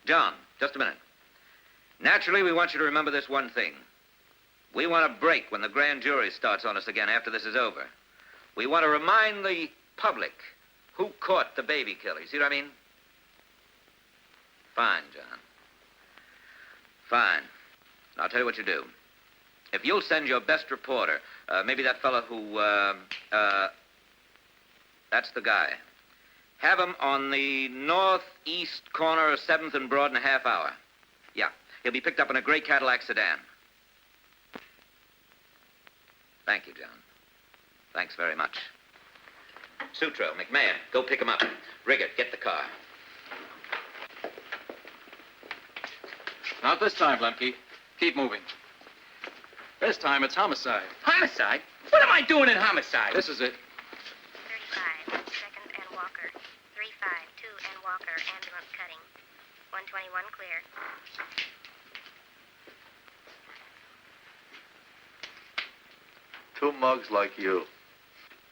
John, just a minute. Naturally, we want you to remember this one thing. We want to break when the grand jury starts on us again after this is over. We want to remind the public who caught the baby killer. You see what I mean? Fine, John. Fine. Now, I'll tell you what you do. If you'll send your best reporter, maybe that fellow who, that's the guy. Have him on the northeast corner of 7th and Broad in a half hour. Yeah, he'll be picked up in a gray Cadillac sedan. Thank you, John. Thanks very much. Sutro, McMahon, go pick him up. Riggett, get the car. Not this time, Lemke. Keep moving. This time it's homicide. Homicide? What am I doing in homicide? This is it. 35, 2nd and Walker. 352 and Walker, ambulance cutting. 121 clear. Two mugs like you.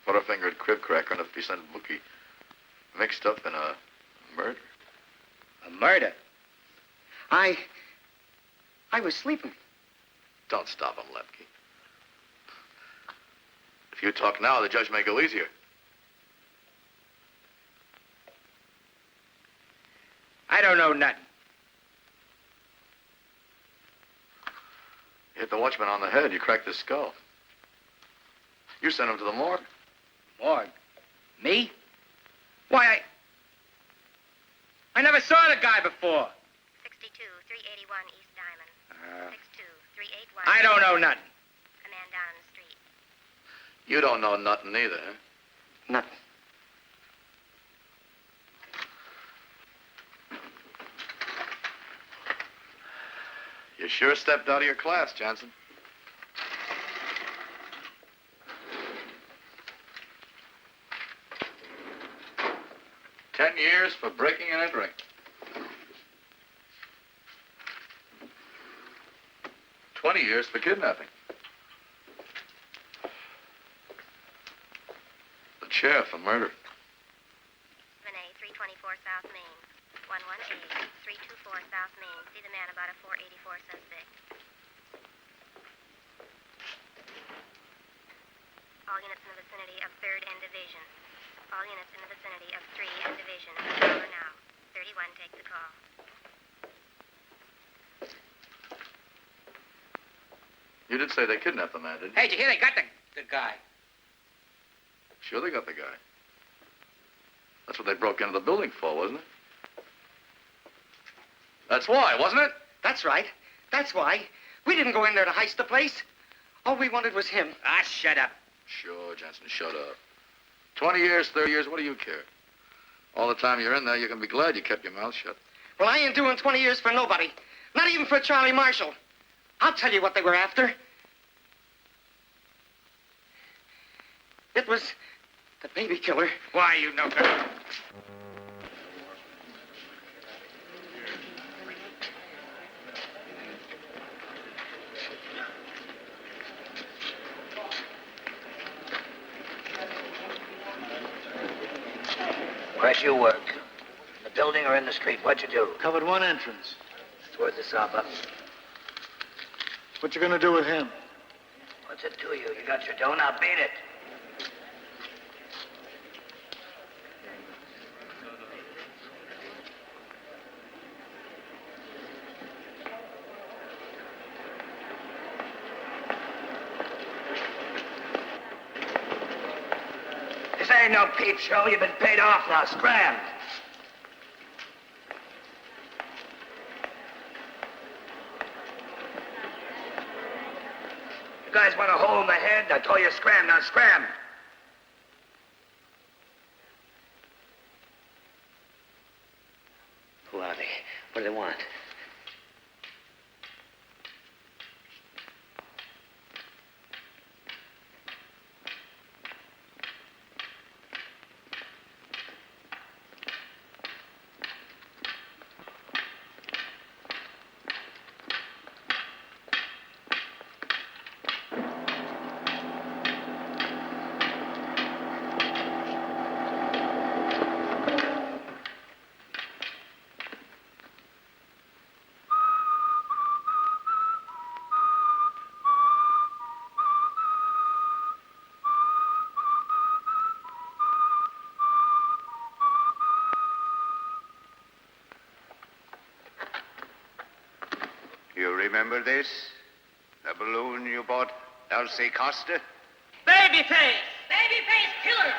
Butterfingered crib cracker and a decent bookie. Mixed up in a murder. A murder? I was sleeping. Don't stop him, Lemke. If you talk now, the judge may go easier. I don't know nothing. You hit the watchman on the head. You cracked his skull. You sent him to the morgue. Morgue? Me? Why, I never saw the guy before. 62, 381 East Diamond. 62, 381... I don't know nothing. A man down in the street. You don't know nothing either, huh? Nothing. You sure stepped out of your class, Johnson. $10 for breaking and entering. $20 for kidnapping. The chair for murder. 7A, 324 South Main. 11A, 324 South Main. See the man about a 484 suspect. All units in the vicinity of 3rd and Division. All units in the vicinity of 3 and Division. Over now. 31, take the call. You did say they kidnapped the man, didn't you? Hey, did you hear they got the guy? Sure they got the guy. That's what they broke into the building for, wasn't it? That's why, wasn't it? That's right. That's why. We didn't go in there to heist the place. All we wanted was him. Ah, shut up. Sure, Jensen, shut up. 20 years, 30 years, what do you care? All the time you're in there, you can be glad you kept your mouth shut. Well, I ain't doing 20 years for nobody. Not even for Charlie Marshall. I'll tell you what they were after. It was the baby killer. Why, you know that? Where'd you work? In the building or in the street? What'd you do? Covered one entrance. Toward the Silva. What you gonna do with him? What's it to you? You got your dough, now beat it. This ain't no peep show. You've been paid off now. Scram. You guys want a hole in the head? I told you scram. Now scram. Who are they? What do they want? You remember this? The balloon you bought, Elsie Costa? Babyface! Babyface killer!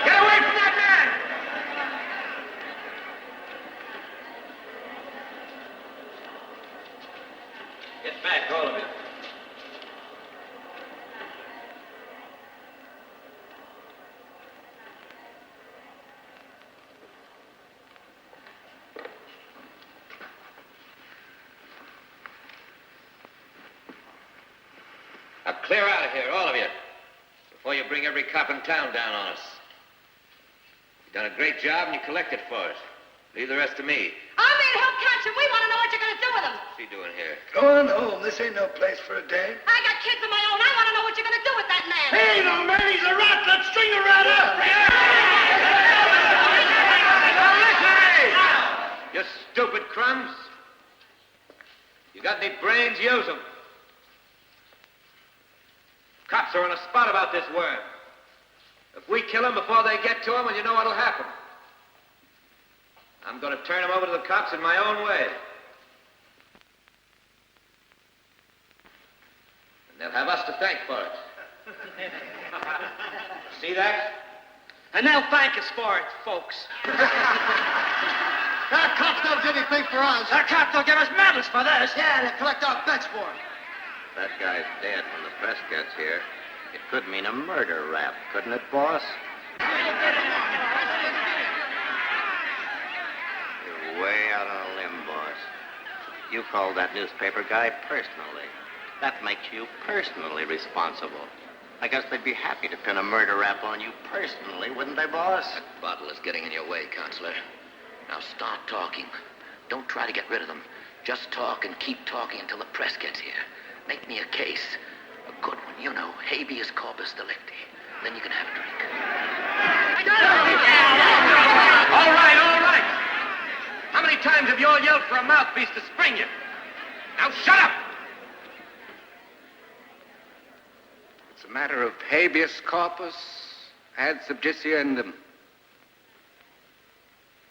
Get away from that man! Get back, all of you. Now clear out of here, all of you, before you bring every cop in town down on us. You've done a great job and you collected for it. Leave the rest to me. I'm here to help catch him. We want to know what you're going to do with him. What's he doing here? Go on home. This ain't no place for a dame. I got kids of my own. I want to know what you're going to do with that man. Hey, no, man, he's a rat. Let's string a rat up. You stupid crumbs. You got any brains, use them. Cops are on a spot about this worm. If we kill him before they get to him, well, you know what'll happen. I'm going to turn him over to the cops in my own way. And they'll have us to thank for it. See that? And they'll thank us for it, folks. Our cops don't do anything for us. Our cops will give us medals for this. Yeah, they collect our bets for it. That guy's dead when the press gets here. It could mean a murder rap, couldn't it, boss? You're way out on a limb, boss. You called that newspaper guy personally. That makes you personally responsible. I guess they'd be happy to pin a murder rap on you personally, wouldn't they, boss? That bottle is getting in your way, Counselor. Now start talking. Don't try to get rid of them. Just talk and keep talking until the press gets here. Make me a case. A good one, you know, habeas corpus delicti. Then you can have a drink. All right, all right. How many times have you all yelled for a mouthpiece to spring you? Now shut up! It's a matter of habeas corpus ad subjiciendum.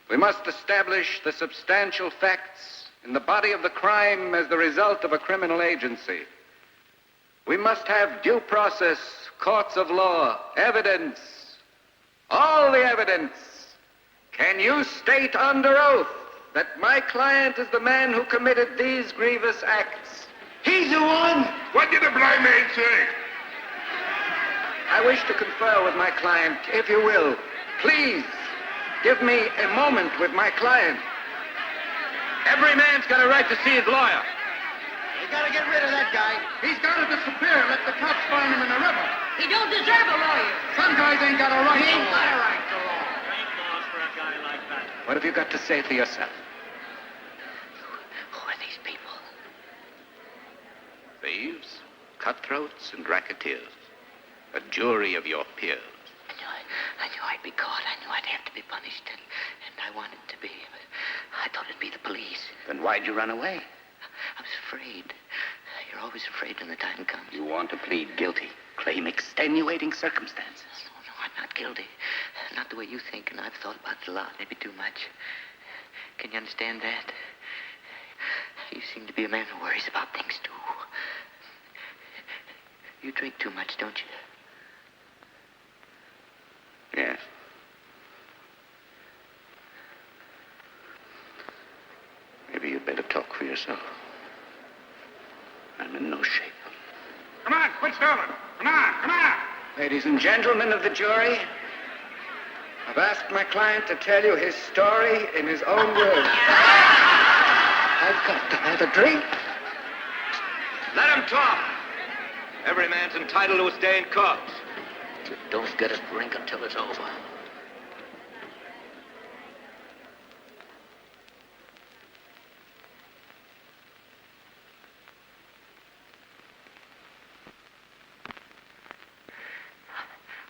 We must establish the substantial facts in the body of the crime as the result of a criminal agency. We must have due process, courts of law, evidence, all the evidence. Can you state under oath that my client is the man who committed these grievous acts? He's the one! What did the blind man say? I wish to confer with my client, if you will. Please, give me a moment with my client. Every man's got a right to see his lawyer. We gotta get rid of that guy. He's gotta disappear. Let the cops find him in the river. He don't deserve a lawyer. Some guys ain't got a right He ain't to got a law. right to law. What have you got to say for yourself? Who are these people? Thieves, cutthroats, and racketeers. A jury of your peers. I knew I'd be caught. I knew I'd have to be punished, and I wanted to be. But I thought it'd be the police. Then why'd you run away? I was afraid. You're always afraid when the time comes. You want to plead guilty. Claim extenuating circumstances. No, I'm not guilty. Not the way you think, and I've thought about it a lot, maybe too much. Can you understand that? You seem to be a man who worries about things, too. You drink too much, don't you? Yes. Maybe you'd better talk for yourself. I'm in no shape. Come on, quit stalling. Come on. Ladies and gentlemen of the jury, I've asked my client to tell you his story in his own words. I've got to have a drink. Let him talk. Every man's entitled to a stay in court. You don't get a drink until it's over.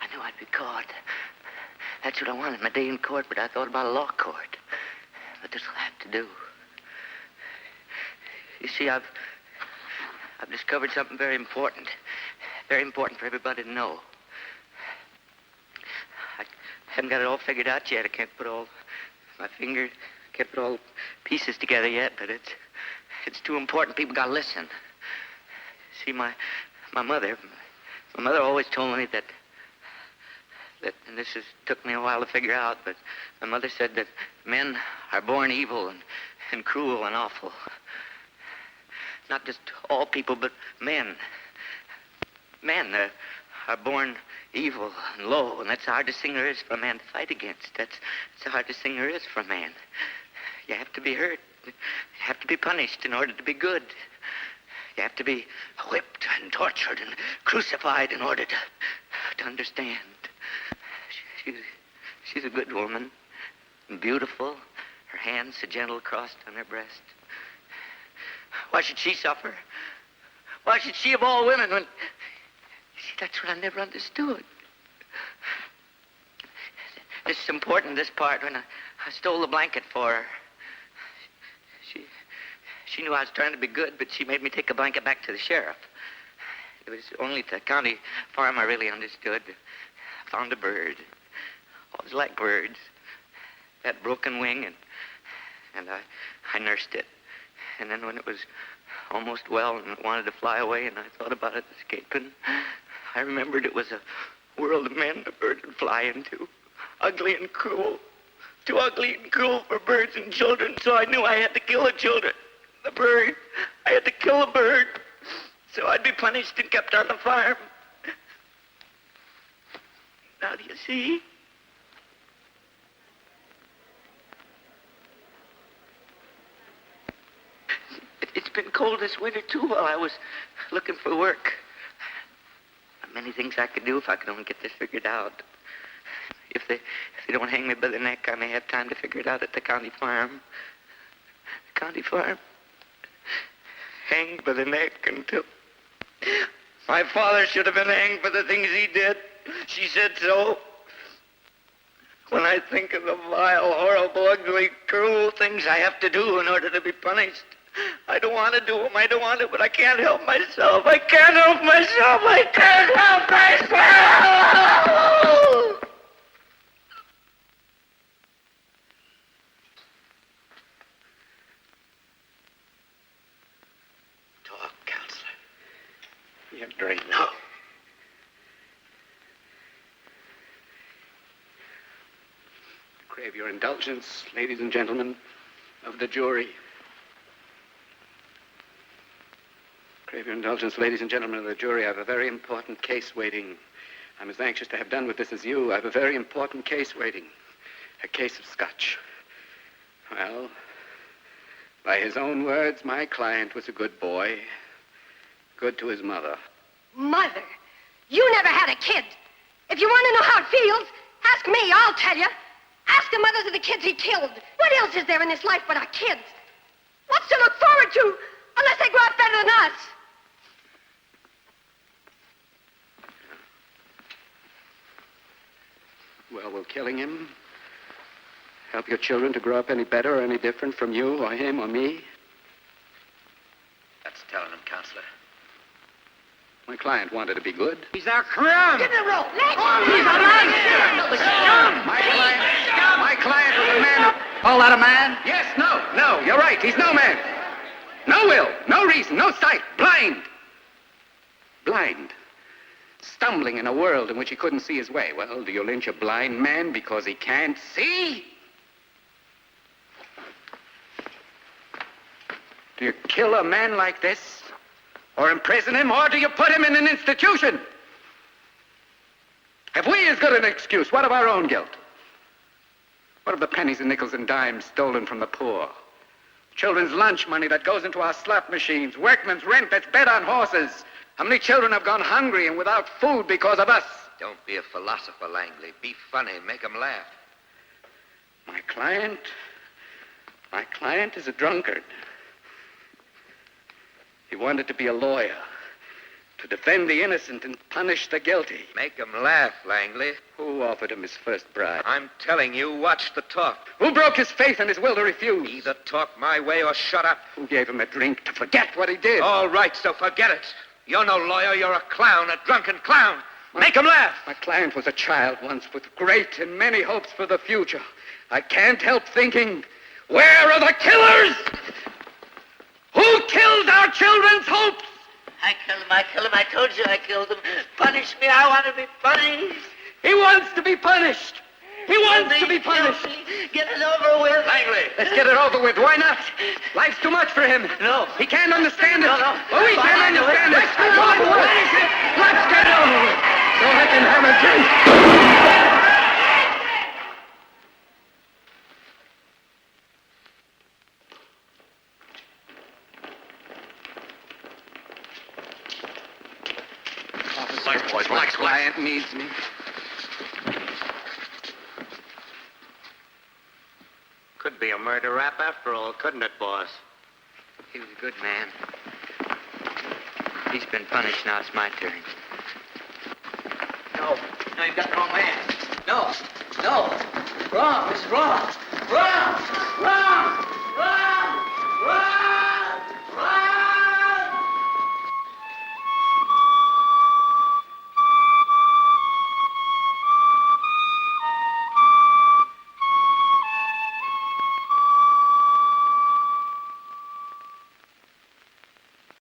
I knew I'd be caught. That's what I wanted, my day in court, but I thought about a law court. But this'll have to do. You see, I've discovered something very important. Very important for everybody to know. I haven't got it all figured out yet. I can't put all pieces together yet, but it's too important. People gotta listen. See, my mother always told me that, and this took me a while to figure out, but my mother said that men are born evil and cruel and awful. Not just all people, but men. Men are born evil and low, and that's the hardest thing there is for a man to fight against. That's the hardest thing there is for a man. You have to be hurt. You have to be punished in order to be good. You have to be whipped and tortured and crucified in order to understand. She's a good woman, and beautiful. Her hands so gentle crossed on her breast. Why should she suffer? Why should she of all women when... See, that's what I never understood. This is important, this part, when I stole the blanket for her. She knew I was trying to be good, but she made me take the blanket back to the sheriff. It was only at the county farm I really understood. I found a bird. Always liked birds. That broken wing, and I nursed it. And then when it was almost well and it wanted to fly away and I thought about it escaping, I remembered it was a world of men a bird would fly into. Ugly and cruel. Too ugly and cruel for birds and children, so I knew I had to kill the children. The bird. I had to kill a bird. So I'd be punished and kept on the farm. Now do you see? It's been cold this winter, too, while I was looking for work. Many things I could do if I could only get this figured out. If they don't hang me by the neck, I may have time to figure it out at the county farm. The county farm? Hanged by the neck until... My father should have been hanged for the things he did. She said so. When I think of the vile, horrible, ugly, cruel things I have to do in order to be punished, I don't want to do them. I don't want to, but I can't help myself. I can't help myself. I can't help myself. Talk, counselor. You're drink. No. Crave your indulgence, ladies and gentlemen of the jury. Crave your indulgence, ladies and gentlemen of the jury. I have a very important case waiting. I'm as anxious to have done with this as you. I have a very important case waiting. A case of scotch. Well, by his own words, my client was a good boy. Good to his mother. Mother, you never had a kid. If you want to know how it feels, ask me, I'll tell you. Ask the mothers of the kids he killed. What else is there in this life but our kids? What's to look forward to unless they grow up better than us? Well, will killing him help your children to grow up any better or any different from you or him or me? That's telling him, counselor. My client wanted to be good. He's our crumb. Get in the rope. He's a monster. My client was a man who... Call that a man? Yes, no, you're right. He's no man. No will, no reason, no sight. Blind. Blind. Stumbling in a world in which he couldn't see his way. Well, do you lynch a blind man because he can't see? Do you kill a man like this? Or imprison him, or do you put him in an institution? Have we as good an excuse? What of our own guilt? What of the pennies and nickels and dimes stolen from the poor? Children's lunch money that goes into our slot machines, workmen's rent that's bet on horses. How many children have gone hungry and without food because of us? Don't be a philosopher, Langley. Be funny. Make 'em laugh. My client is a drunkard. He wanted to be a lawyer, to defend the innocent and punish the guilty. Make 'em laugh, Langley. Who offered him his first bribe? I'm telling you, watch the talk. Who broke his faith and his will to refuse? Either talk my way or shut up. Who gave him a drink to forget what he did? All right, so forget it. You're no lawyer. You're a clown, a drunken clown. Make 'em laugh. My client was a child once with great and many hopes for the future. I can't help thinking, where are the killers? Who killed our children's hopes? I killed him. I told you I killed him. Punish me. I want to be punished. He wants to be punished. He wants to be punished. Get it over with. Langley. Let's get it over with. Why not? Life's too much for him. No. He can't understand it. No. Well, we can't understand it. Let's get it over with. Let's get it over with. So I can have a drink. My client needs me. Could be a murder rap after all, couldn't it, boss? He was a good man. He's been punished. Now it's my turn. No, you've got the wrong man. No. Wrong. This is wrong. Wrong.